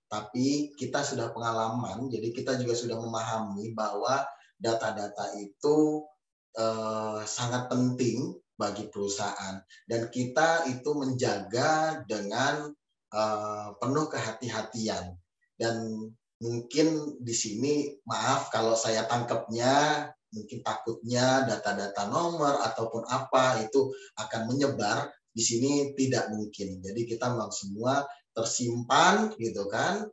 Tapi kita sudah pengalaman, jadi kita juga sudah memahami bahwa data-data itu sangat penting bagi perusahaan dan kita itu menjaga dengan penuh kehati-hatian. Dan mungkin di sini maaf kalau saya tangkapnya mungkin takutnya data-data nomor ataupun apa itu akan menyebar, di sini tidak mungkin. Jadi kita mau semua tersimpan gitu kan.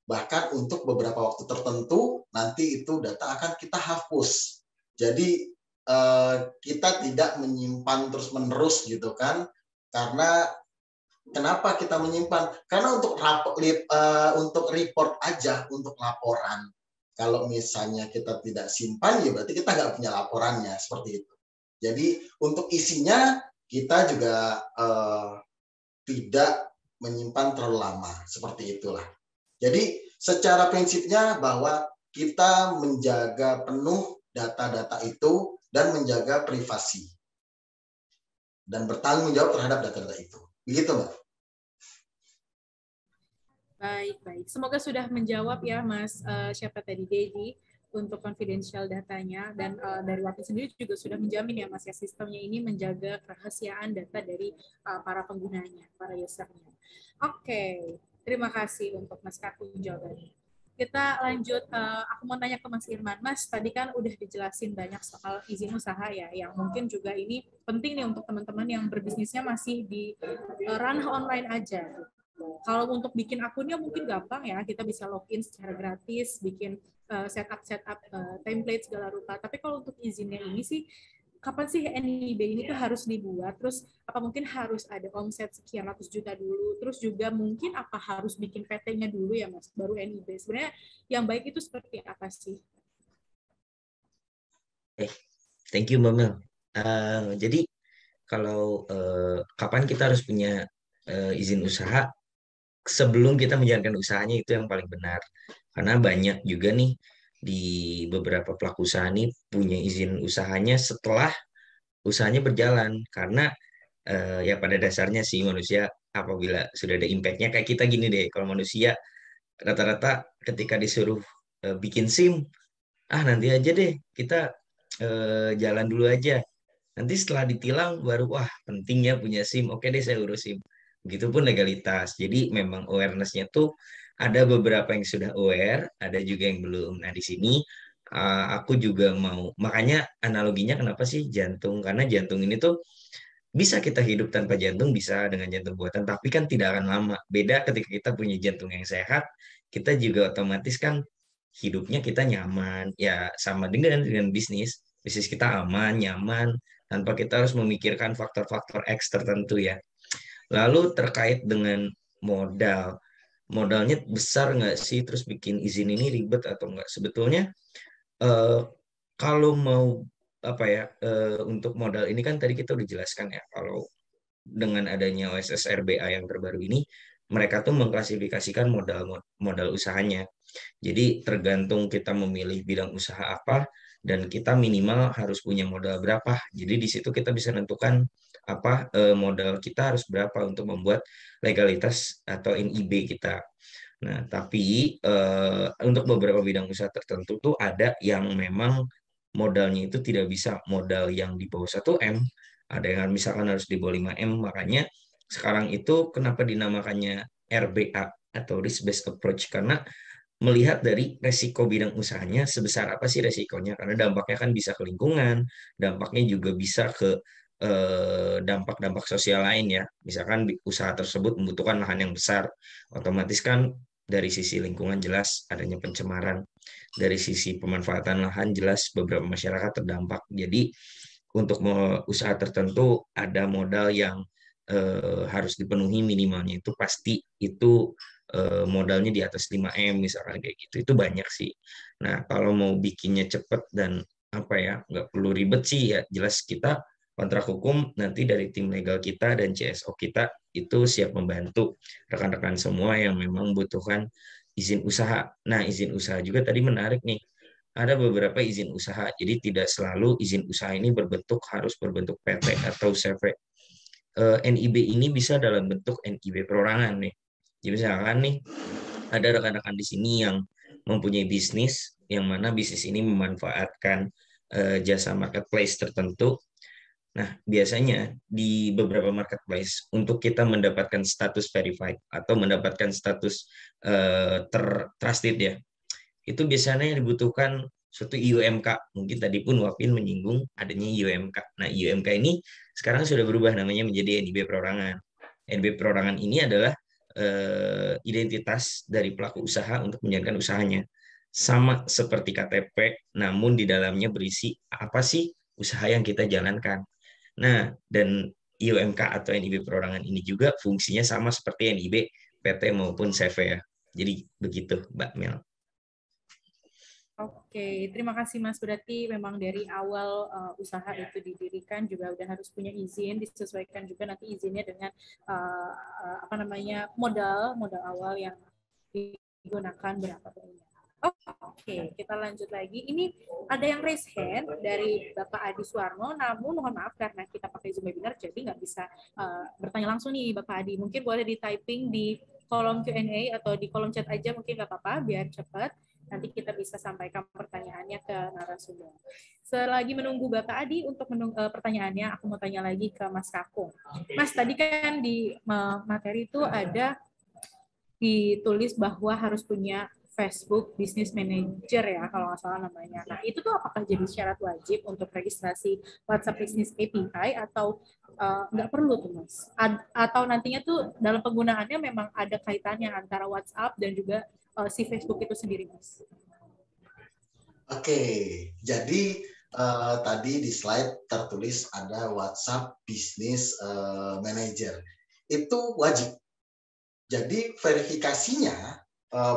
Bahkan untuk beberapa waktu tertentu nanti itu data akan kita hapus. Jadi kita tidak menyimpan terus-menerus gitu kan. Karena kenapa kita menyimpan? Karena untuk report aja, untuk laporan. Kalau misalnya kita tidak simpan, ya berarti kita nggak punya laporannya, seperti itu. Jadi untuk isinya kita juga tidak menyimpan terlalu lama, seperti itulah. Jadi secara prinsipnya bahwa kita menjaga penuh data-data itu dan menjaga privasi dan bertanggung jawab terhadap data-data itu. Begitu, Mbak. Baik. Semoga sudah menjawab ya Mas siapa tadi Dedi untuk confidential datanya, dan dari Wapin sendiri juga sudah menjamin ya Mas ya sistemnya ini menjaga kerahasiaan data dari para penggunanya, para usernya. Oke, terima kasih untuk Mas Kakung jawabannya. Kita lanjut, aku mau tanya ke Mas Irman. Mas, tadi kan udah dijelasin banyak soal izin usaha ya, yang mungkin juga ini penting nih untuk teman-teman yang berbisnisnya masih di ranah online aja. Kalau untuk bikin akunnya mungkin gampang ya, kita bisa login secara gratis, bikin setup template segala rupa. Tapi kalau untuk izinnya ini sih, kapan sih NIB ini tuh harus dibuat, terus apa mungkin harus ada omset sekian ratus juta dulu, terus juga mungkin apa harus bikin PT-nya dulu ya Mas, baru NIB. Sebenarnya yang baik itu seperti apa sih? Thank you Mbak Mel. Jadi kalau kapan kita harus punya izin usaha, sebelum kita menjalankan usahanya itu yang paling benar. Karena banyak juga nih di beberapa pelaku usaha nih punya izin usahanya setelah usahanya berjalan. Karena ya pada dasarnya sih manusia apabila sudah ada impact-nya kayak kita gini deh. Kalau manusia rata-rata ketika disuruh bikin SIM, nanti aja deh kita jalan dulu aja. Nanti setelah ditilang baru wah pentingnya punya SIM. Oke deh saya urus SIM. Begitupun legalitas. Jadi memang awareness-nya tuh ada beberapa yang sudah aware, ada juga yang belum. Nah di sini aku juga mau makanya analoginya kenapa sih jantung? Karena jantung ini tuh bisa kita hidup tanpa jantung, bisa dengan jantung buatan, tapi kan tidak akan lama. Beda ketika kita punya jantung yang sehat, kita juga otomatis kan hidupnya kita nyaman. Ya sama dengan bisnis. Bisnis kita aman, nyaman, tanpa kita harus memikirkan faktor-faktor X tertentu ya. Lalu terkait dengan modal, modalnya besar nggak sih? Terus bikin izin ini ribet atau nggak? Sebetulnya eh, kalau mau apa ya untuk modal ini kan tadi kita udah jelaskan ya kalau dengan adanya OSS RBA yang terbaru ini mereka tuh mengklasifikasikan modal modal usahanya. Jadi tergantung kita memilih bidang usaha apa dan kita minimal harus punya modal berapa. Jadi di situ kita bisa menentukan apa modal kita harus berapa untuk membuat legalitas atau NIB kita. Nah, tapi untuk beberapa bidang usaha tertentu tuh ada yang memang modalnya itu tidak bisa modal yang di bawah 1 M, ada yang misalkan harus di bawah 5 M, makanya sekarang itu kenapa dinamakannya RBA atau risk based approach karena melihat dari resiko bidang usahanya sebesar apa sih resikonya karena dampaknya kan bisa ke lingkungan, dampaknya juga bisa ke dampak-dampak sosial lain ya. Misalkan usaha tersebut membutuhkan lahan yang besar, otomatis kan dari sisi lingkungan jelas adanya pencemaran, dari sisi pemanfaatan lahan jelas beberapa masyarakat terdampak. Jadi untuk usaha tertentu ada modal yang harus dipenuhi minimalnya itu pasti itu modalnya di atas 5 M misalkan kayak gitu. Itu banyak sih. Nah, kalau mau bikinnya cepet dan apa ya, nggak perlu ribet sih ya. Jelas kita kontrak hukum nanti dari tim legal kita dan CSO kita itu siap membantu rekan-rekan semua yang memang membutuhkan izin usaha. Nah, izin usaha juga tadi menarik nih. Ada beberapa izin usaha, jadi tidak selalu izin usaha ini harus berbentuk PT atau CV. NIB ini bisa dalam bentuk NIB perorangan nih. Jadi misalkan nih ada rekan-rekan di sini yang mempunyai bisnis yang mana bisnis ini memanfaatkan jasa marketplace tertentu. Nah, biasanya di beberapa marketplace untuk kita mendapatkan status verified atau mendapatkan status trusted ya, itu biasanya yang dibutuhkan suatu IUMK. Mungkin tadi pun Wapin menyinggung adanya IUMK. Nah, IUMK ini sekarang sudah berubah namanya menjadi NIB perorangan. NIB perorangan ini adalah identitas dari pelaku usaha untuk menjalankan usahanya. Sama seperti KTP, namun di dalamnya berisi apa sih usaha yang kita jalankan. Nah, dan IUMK atau NIB perorangan ini juga fungsinya sama seperti NIB PT maupun CV ya. Jadi begitu, Mbak Mel. Oke, terima kasih Mas. Berarti memang dari awal usaha itu didirikan juga udah harus punya izin, disesuaikan juga nanti izinnya dengan apa namanya modal awal yang digunakan berapa banyak. Oke, kita lanjut lagi. Ini ada yang raise hand dari Bapak Adi Suwarno, namun mohon maaf karena kita pakai Zoom webinar, jadi nggak bisa bertanya langsung nih Bapak Adi. Mungkin boleh di typing di kolom Q&A atau di kolom chat aja, mungkin nggak apa-apa, biar cepat. Nanti kita bisa sampaikan pertanyaannya ke narasumber. Selagi menunggu Bapak Adi untuk pertanyaannya, aku mau tanya lagi ke Mas Kakung. Mas, tadi kan di materi itu ada ditulis bahwa harus punya Facebook Business Manager ya, kalau nggak salah namanya. Nah, itu tuh apakah jadi syarat wajib untuk registrasi WhatsApp Business API atau nggak perlu tuh, Mas? Atau nantinya tuh dalam penggunaannya memang ada kaitannya antara WhatsApp dan juga si Facebook itu sendiri, Mas? Oke, jadi tadi di slide tertulis ada WhatsApp Business Manager. Itu wajib. Jadi verifikasinya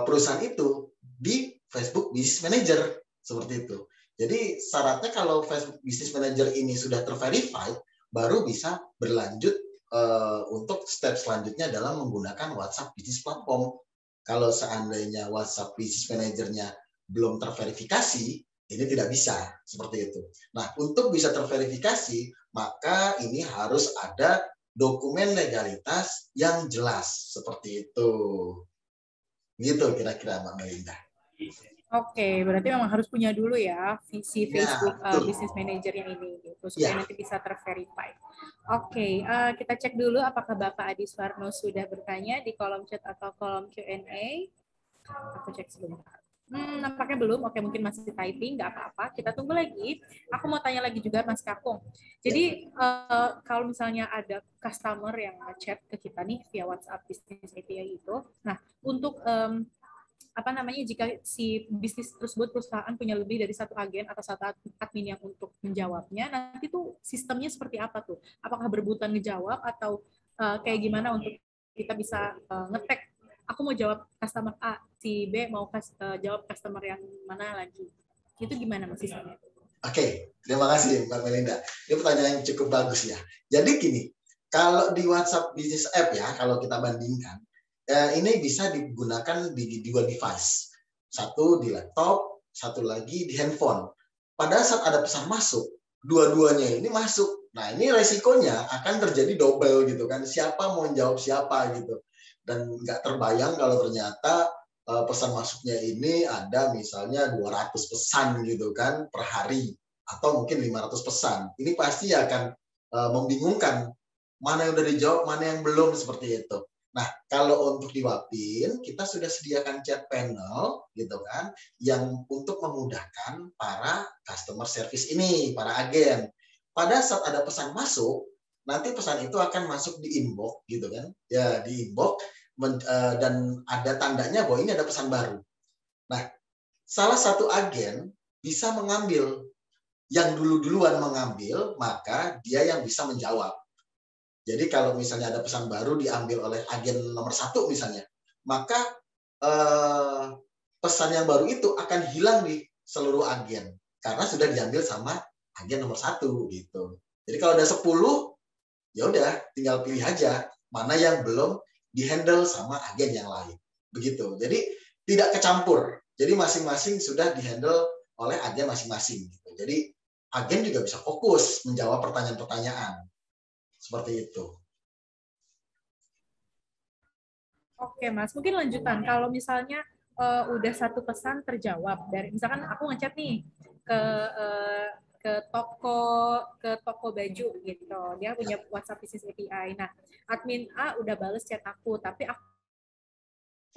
perusahaan itu di Facebook Business Manager seperti itu. Jadi syaratnya kalau Facebook Business Manager ini sudah terverified, baru bisa berlanjut untuk step selanjutnya dalam menggunakan WhatsApp Business Platform. Kalau seandainya WhatsApp Business Manager-nya belum terverifikasi, ini tidak bisa seperti itu. Nah, untuk bisa terverifikasi, maka ini harus ada dokumen legalitas yang jelas seperti itu. Gitu kira-kira Mbak Melinda. Oke, berarti memang harus punya dulu ya visi Facebook betul. Business Manager yang ini gitu supaya Ya. nanti bisa terverify. Oke, kita cek dulu apakah Bapak Adi Suwarno sudah bertanya di kolom chat atau kolom Q&A. Aku cek sebentar. Nampaknya belum. Oke, mungkin masih typing, nggak apa-apa. Kita tunggu lagi. Aku mau tanya lagi juga, Mas Kakung. Jadi, kalau misalnya ada customer yang chat ke kita nih via WhatsApp Business API itu, nah, untuk jika si bisnis tersebut perusahaan punya lebih dari satu agen atau satu admin yang untuk menjawabnya, nanti tuh sistemnya seperti apa tuh? Apakah berebutan ngejawab atau kayak gimana untuk kita bisa nge-tag, aku mau jawab customer A, si B mau jawab customer yang mana lagi? Itu gimana Mas sistemnya? Oke, terima kasih Mbak Melinda. Ini pertanyaan yang cukup bagus ya. Jadi gini, kalau di WhatsApp Business App ya, kalau kita bandingkan, ini bisa digunakan di dua device. Satu di laptop, satu lagi di handphone. Pada saat ada pesan masuk, dua-duanya ini masuk. Nah, ini resikonya akan terjadi double gitu kan. Siapa mau jawab siapa gitu. Dan nggak terbayang kalau ternyata pesan masuknya ini ada misalnya 200 pesan gitu kan per hari. Atau mungkin 500 pesan. Ini pasti akan membingungkan. Mana yang udah dijawab, mana yang belum, seperti itu. Nah, kalau untuk di Wapin, kita sudah sediakan chat panel, gitu kan, yang untuk memudahkan para customer service ini, para agen. Pada saat ada pesan masuk, nanti pesan itu akan masuk di inbox, gitu kan, ya di inbox, dan ada tandanya bahwa ini ada pesan baru. Nah, salah satu agen bisa mengambil, yang duluan mengambil, maka dia yang bisa menjawab. Jadi kalau misalnya ada pesan baru diambil oleh agen nomor 1 misalnya, maka pesan yang baru itu akan hilang di seluruh agen karena sudah diambil sama agen nomor 1 gitu. Jadi kalau ada 10, ya udah tinggal pilih aja mana yang belum dihandle sama agen yang lain. Begitu. Jadi tidak kecampur. Jadi masing-masing sudah dihandle oleh agen masing-masing gitu. Jadi agen juga bisa fokus menjawab pertanyaan-pertanyaan. Seperti itu. Oke, Mas. Mungkin lanjutan. Kalau misalnya udah satu pesan terjawab dari, misalkan aku ngechat nih ke toko baju gitu. Dia punya WhatsApp Business API. Nah, admin A udah bales chat aku, tapi aku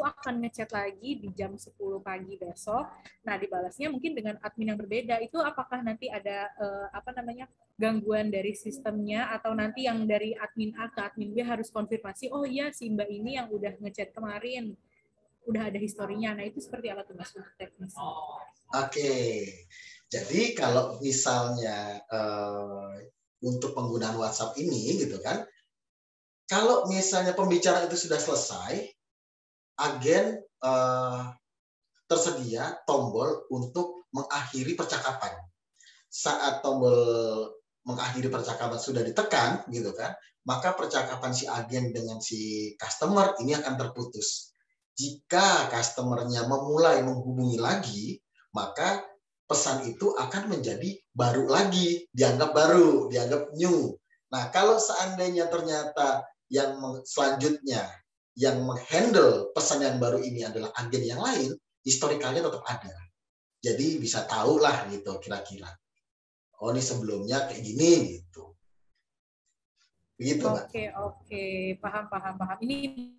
akan ngechat lagi di jam 10 pagi besok. Nah, dibalasnya mungkin dengan admin yang berbeda. Itu apakah nanti ada gangguan dari sistemnya, atau nanti yang dari admin A ke admin B harus konfirmasi, oh iya si Mbak ini yang udah ngechat kemarin, udah ada historinya. Nah, itu seperti apa tuh Mas untuk teknis? Oke. Jadi kalau misalnya untuk penggunaan WhatsApp ini gitu kan, kalau misalnya pembicaraan itu sudah selesai, agen tersedia tombol untuk mengakhiri percakapan. Saat tombol mengakhiri percakapan sudah ditekan, gitu kan, maka percakapan si agen dengan si customer ini akan terputus. Jika customernya memulai menghubungi lagi, maka pesan itu akan menjadi baru lagi, dianggap baru, dianggap new. Nah, kalau seandainya ternyata yang selanjutnya yang menghandle pesan yang baru ini adalah agen yang lain, historikalnya tetap ada. Jadi bisa tahu lah gitu kira-kira. Oh, ini sebelumnya kayak gini gitu. Begitu, Mbak. Oke. Paham. Ini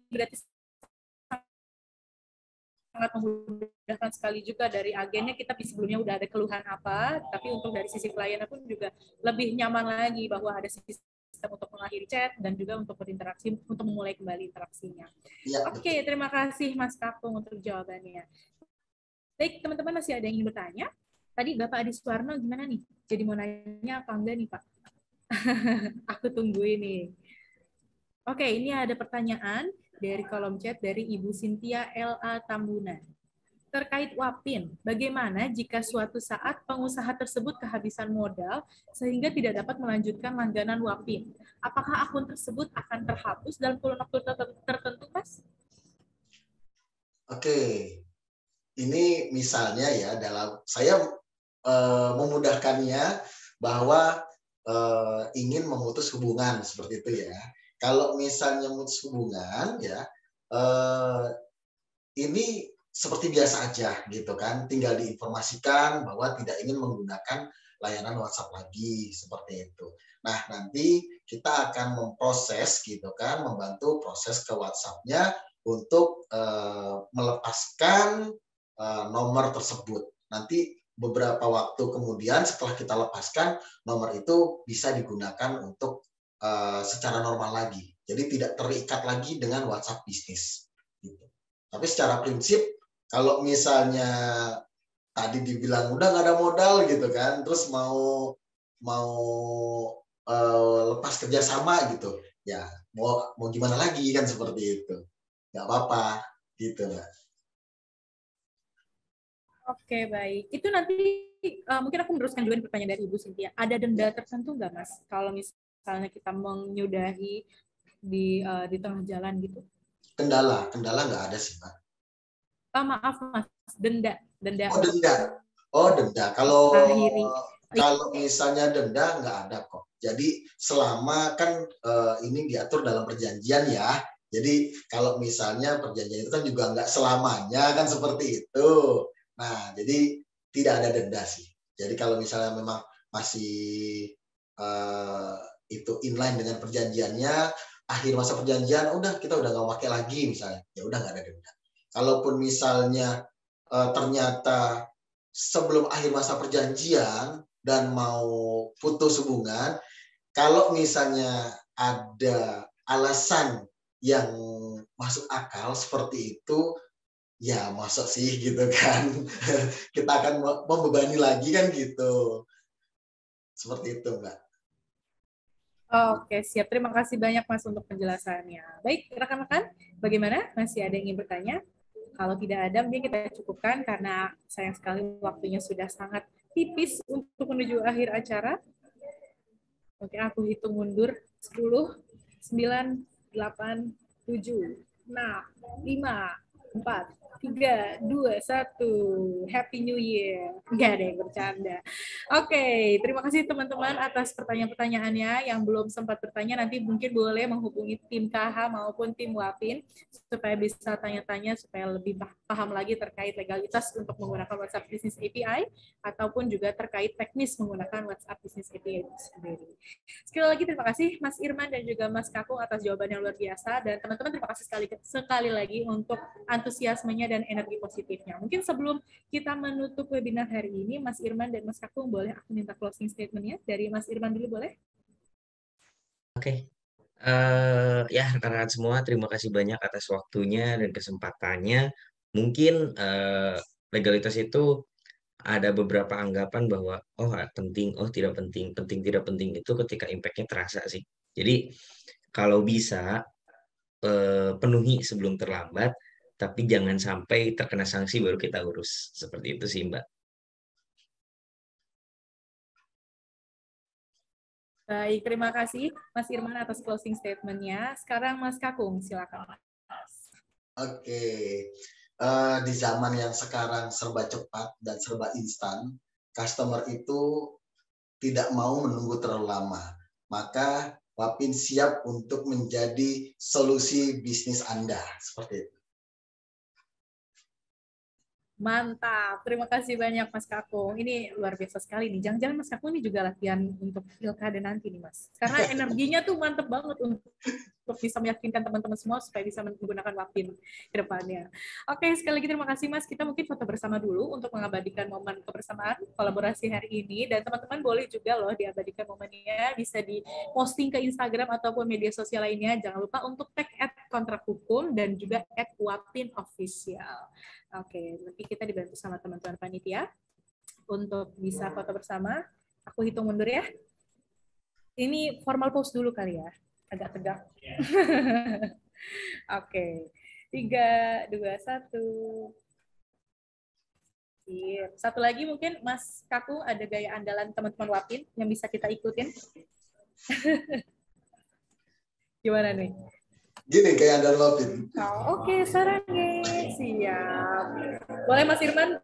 berarti sangat memudahkan sekali juga dari agennya. Kita sebelumnya udah ada keluhan apa, tapi untuk dari sisi kliennya pun juga lebih nyaman lagi bahwa ada sistem untuk mengakhiri chat dan juga untuk berinteraksi, untuk memulai kembali interaksinya. Ya, Oke, terima kasih Mas Kakung untuk jawabannya. Baik, teman-teman, masih ada yang ingin bertanya? Tadi Bapak Adi Suwarno gimana nih? Jadi mau nanya apa enggak nih Pak? Aku tungguin nih. Oke, ini ada pertanyaan dari kolom chat dari Ibu Cynthia L.A. Tambunan. Terkait Wapin, bagaimana jika suatu saat pengusaha tersebut kehabisan modal sehingga tidak dapat melanjutkan langganan Wapin? Apakah akun tersebut akan terhapus dalam kurun waktu tertentu, Mas? Oke, ini misalnya ya dalam saya memudahkannya bahwa ingin memutus hubungan seperti itu ya. Kalau misalnya memutus hubungan ya, ini seperti biasa aja gitu kan, tinggal diinformasikan bahwa tidak ingin menggunakan layanan WhatsApp lagi seperti itu. Nah, nanti kita akan memproses gitu kan, membantu proses ke WhatsApp-nya untuk melepaskan nomor tersebut. Nanti beberapa waktu kemudian setelah kita lepaskan, nomor itu bisa digunakan untuk secara normal lagi. Jadi tidak terikat lagi dengan WhatsApp bisnis. Gitu. Tapi secara prinsip, kalau misalnya tadi dibilang udah nggak ada modal gitu kan, terus mau lepas kerjasama gitu, ya mau gimana lagi kan seperti itu, nggak apa-apa gitu Mbak. Oke, baik. Itu nanti mungkin aku meneruskan juga pertanyaan dari Ibu Cynthia. Ada denda tertentu nggak, Mas? Kalau misalnya kita menyudahi di tengah jalan gitu? Kendala nggak ada sih Pak. Maaf, Mas. Denda. Oh denda. Oh denda. Akhiri. Kalau misalnya denda nggak ada kok. Jadi selama kan ini diatur dalam perjanjian ya. Jadi kalau misalnya perjanjian itu kan juga nggak selamanya kan seperti itu. Nah, jadi tidak ada denda sih. Jadi kalau misalnya memang masih itu inline dengan perjanjiannya, akhir masa perjanjian, udah kita udah nggak pakai lagi misalnya, ya udah nggak ada denda. Kalaupun misalnya ternyata sebelum akhir masa perjanjian dan mau putus hubungan, kalau misalnya ada alasan yang masuk akal seperti itu, ya masuk sih gitu kan. Kita akan membebani lagi kan gitu. Seperti itu Mbak. Oke, siap. Terima kasih banyak Mas untuk penjelasannya. Baik, rekan-rekan, bagaimana? Masih ada yang ingin bertanya? Kalau tidak ada, mungkin kita cukupkan karena sayang sekali waktunya sudah sangat tipis untuk menuju akhir acara. Oke, aku hitung mundur. 10, 9, 8, 7, 6, 5, 4, 3, 2, 1. Happy New Year. Nggak ada yang bercanda. Oke, terima kasih teman-teman atas pertanyaan-pertanyaannya. Yang belum sempat bertanya, nanti mungkin boleh menghubungi tim KH maupun tim Wapin supaya bisa tanya-tanya, supaya lebih paham lagi terkait legalitas untuk menggunakan WhatsApp Business API, ataupun juga terkait teknis menggunakan WhatsApp Business API itu sendiri. Sekali lagi terima kasih Mas Irman dan juga Mas Kakung atas jawaban yang luar biasa, dan teman-teman terima kasih sekali lagi untuk antusiasmenya dan energi positifnya. Mungkin sebelum kita menutup webinar hari ini, Mas Irman dan Mas Kakung, boleh aku minta closing statement-nya dari Mas Irman dulu, boleh? Oke. Ya, rekan-rekan semua, terima kasih banyak atas waktunya dan kesempatannya. Mungkin legalitas itu ada beberapa anggapan bahwa penting, tidak penting, penting tidak penting itu ketika impact-nya terasa sih. Jadi kalau bisa penuhi sebelum terlambat, tapi jangan sampai terkena sanksi baru kita urus. Seperti itu sih, Mbak. Baik, terima kasih Mas Irman atas closing statement-nya. Sekarang Mas Kakung, silakan. Oke. Di zaman yang sekarang serba cepat dan serba instan, customer itu tidak mau menunggu terlalu lama. Maka Wapin siap untuk menjadi solusi bisnis Anda. Seperti itu. Mantap, terima kasih banyak Mas Kakung. Ini luar biasa sekali nih. Jangan-jangan Mas Kakung ini juga latihan untuk pilkada nanti nih Mas. Karena energinya tuh mantep banget untuk bisa meyakinkan teman-teman semua supaya bisa menggunakan Wapin ke depannya. Oke, sekali lagi terima kasih Mas. Kita mungkin foto bersama dulu untuk mengabadikan momen kebersamaan kolaborasi hari ini. Dan teman-teman boleh juga loh diabadikan momennya, bisa di-posting ke Instagram ataupun media sosial lainnya. Jangan lupa untuk tag @kontrakhukum dan juga @wapinofficial. Oke, nanti kita dibantu sama teman-teman panitia. untuk bisa foto bersama. Aku hitung mundur ya. Ini formal pose dulu kali ya, agak tegak. Oke, 3, 2, 1. Satu lagi mungkin Mas Kakung ada gaya andalan teman-teman Wapin yang bisa kita ikutin. Gimana nih? Gini kayak ada Wapin. Oh, oke, sarangnya. Siap. Boleh Mas Irman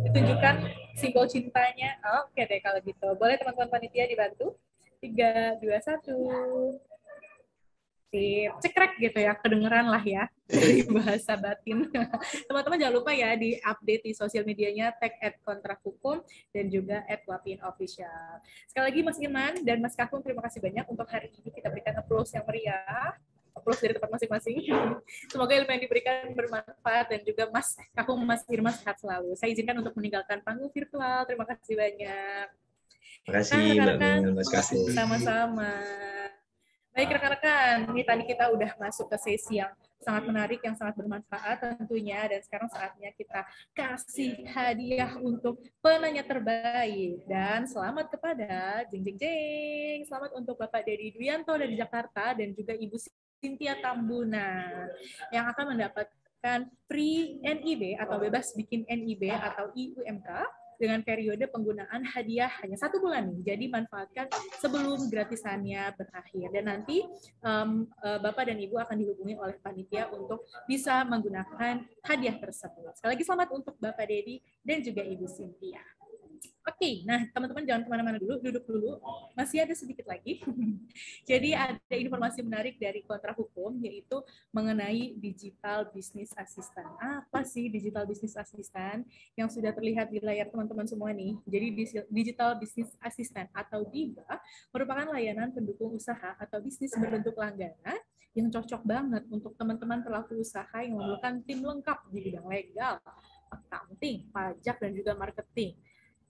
ditunjukkan simbol cintanya? Oke deh kalau gitu. Boleh teman-teman panitia dibantu? 3, 2, 1. Sip. Cekrek gitu ya, kedengeran lah ya dari bahasa batin. Teman-teman jangan lupa ya di-update di sosial medianya, tag @kontrahukum dan juga @wapinofficial. Sekali lagi Mas Irman dan Mas Kakung, terima kasih banyak untuk hari ini kita berikan applause yang meriah. Applause dari tempat masing-masing. Semoga ilmu yang diberikan bermanfaat dan juga Mas Kakung, Mas Irman sehat selalu. Saya izinkan untuk meninggalkan panggung virtual. Terima kasih banyak. Terima kasih Mbak Mel, Mas Kakung. Sama-sama. Baik rekan-rekan, ini tadi kita udah masuk ke sesi yang sangat menarik, yang sangat bermanfaat tentunya, dan sekarang saatnya kita kasih hadiah untuk penanya terbaik. Dan selamat kepada selamat untuk Bapak Dedi Dwianto dari Jakarta dan juga Ibu Cynthia Tambuna yang akan mendapatkan free NIB atau bebas bikin NIB atau IUMK dengan periode penggunaan hadiah hanya 1 bulan nih. Jadi manfaatkan sebelum gratisannya berakhir. Dan nanti Bapak dan Ibu akan dihubungi oleh panitia untuk bisa menggunakan hadiah tersebut. Sekali lagi selamat untuk Bapak Dedi dan juga Ibu Cynthia. Oke, nah teman-teman jangan kemana-mana dulu, duduk dulu. Masih ada sedikit lagi. Jadi ada informasi menarik dari Kontra Hukum, yaitu mengenai Digital Business Assistant. Apa sih Digital Business Assistant yang sudah terlihat di layar teman-teman semua nih? Jadi Digital Business Assistant atau DIBA merupakan layanan pendukung usaha atau bisnis berbentuk langganan yang cocok banget untuk teman-teman pelaku usaha yang memerlukan tim lengkap di bidang legal, accounting, pajak, dan juga marketing.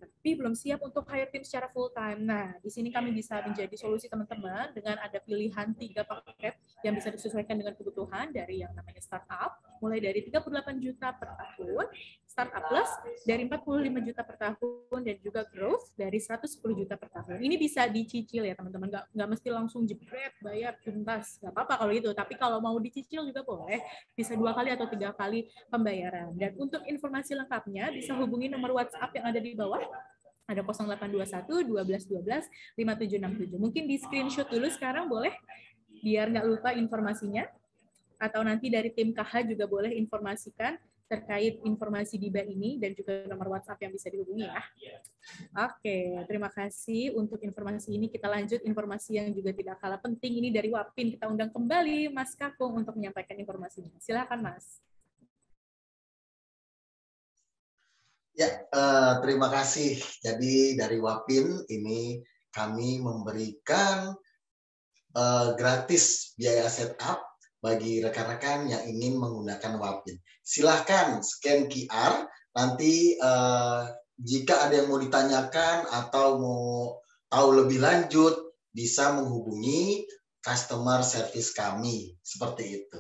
Tapi belum siap untuk hire tim secara full time. Nah, di sini kami bisa menjadi solusi teman-teman dengan ada pilihan 3 paket yang bisa disesuaikan dengan kebutuhan dari yang namanya startup, mulai dari 38 juta per tahun, startup plus dari 45 juta per tahun, dan juga growth dari 110 juta per tahun. Ini bisa dicicil ya teman-teman, nggak mesti langsung jebret, bayar, tuntas. Nggak apa-apa kalau itu, tapi kalau mau dicicil juga boleh, bisa 2 kali atau 3 kali pembayaran. Dan untuk informasi lengkapnya bisa hubungi nomor WhatsApp yang ada di bawah. Ada 0821 12 12 5767. Mungkin di screenshot dulu sekarang boleh, biar nggak lupa informasinya. Atau nanti dari tim KH juga boleh informasikan terkait informasi DIBA ini dan juga nomor WhatsApp yang bisa dihubungi ya. Oke, terima kasih untuk informasi ini. Kita lanjut informasi yang juga tidak kalah penting ini dari Wapin. Kita undang kembali Mas Kakung untuk menyampaikan informasinya. Silakan Mas. Ya, terima kasih. Jadi dari Wapin ini kami memberikan gratis biaya setup bagi rekan-rekan yang ingin menggunakan Wapin. Silahkan scan QR, nanti jika ada yang mau ditanyakan atau mau tahu lebih lanjut, bisa menghubungi customer service kami. Seperti itu.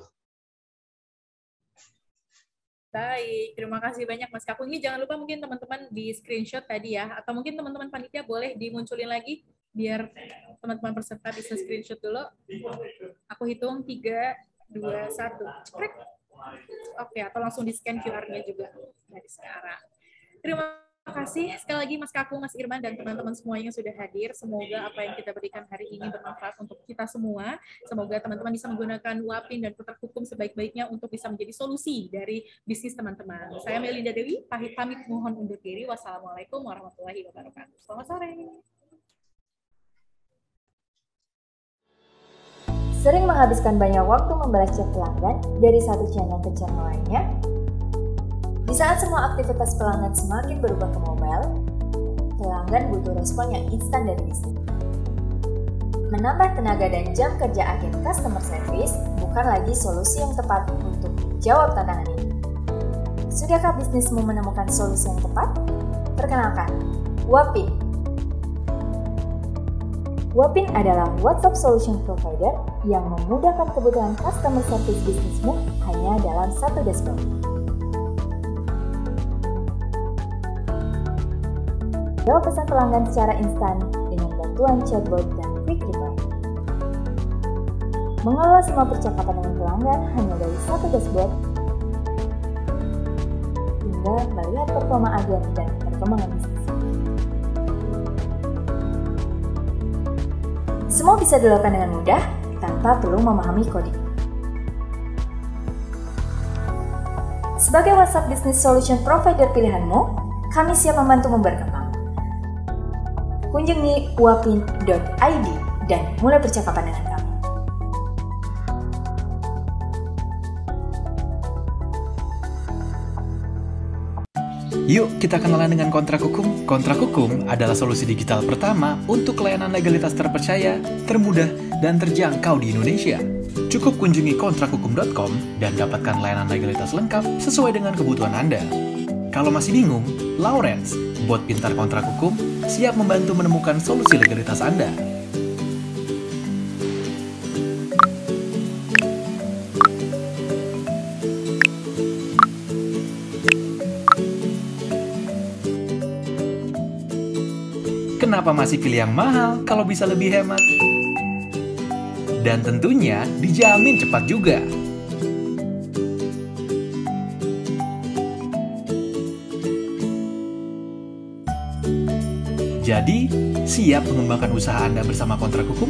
Baik, terima kasih banyak Mas Kakung. Ini jangan lupa mungkin teman-teman di screenshot tadi ya, atau mungkin teman-teman panitia boleh dimunculin lagi, biar teman-teman peserta bisa screenshot dulu. Aku hitung 3, 2, 1. Cekrek. Oke, atau langsung di scan QR-nya juga dari sekarang. Terima kasih sekali lagi Mas Kakung, Mas Irman, dan teman-teman semua yang sudah hadir. Semoga apa yang kita berikan hari ini bermanfaat untuk kita semua. Semoga teman-teman bisa menggunakan Wapin dan Kontra Hukum sebaik-baiknya untuk bisa menjadi solusi dari bisnis teman-teman. Saya Melinda Dewi, pamit mohon undur diri. Wassalamualaikum warahmatullahi wabarakatuh. Selamat sore. Sering menghabiskan banyak waktu membalas chat pelanggan dari satu channel ke channel lainnya? Di saat semua aktivitas pelanggan semakin berubah ke mobile, pelanggan butuh respon yang instan dari bisnis. Menambah tenaga dan jam kerja agen customer service bukan lagi solusi yang tepat untuk menjawab tantangan ini. Sudahkah bisnismu menemukan solusi yang tepat? Perkenalkan, Wapin. Wapin adalah WhatsApp Solution Provider yang memudahkan kebutuhan customer service bisnismu hanya dalam satu dashboard. Jawab pesan pelanggan secara instan dengan bantuan chatbot dan quick reply. Mengelola semua percakapan dengan pelanggan hanya dari satu dashboard, hingga melihat performa agen dan perkembangan bisnis. Semua bisa dilakukan dengan mudah tanpa perlu memahami coding. Sebagai WhatsApp Business Solution Provider pilihanmu, kami siap membantu berkembang. Kunjungi wapin.id dan mulai percakapan dengan kami. Yuk kita kenalan dengan Kontrak Hukum. Kontrak Hukum adalah solusi digital pertama untuk layanan legalitas terpercaya, termudah, dan terjangkau di Indonesia. Cukup kunjungi kontrakhukum.com dan dapatkan layanan legalitas lengkap sesuai dengan kebutuhan Anda. Kalau masih bingung, Lawrence, bot pintar kontrak hukum, siap membantu menemukan solusi legalitas Anda. Kenapa masih pilih yang mahal kalau bisa lebih hemat? Dan tentunya dijamin cepat juga. Jadi, siap mengembangkan usaha Anda bersama Kontrak Hukum?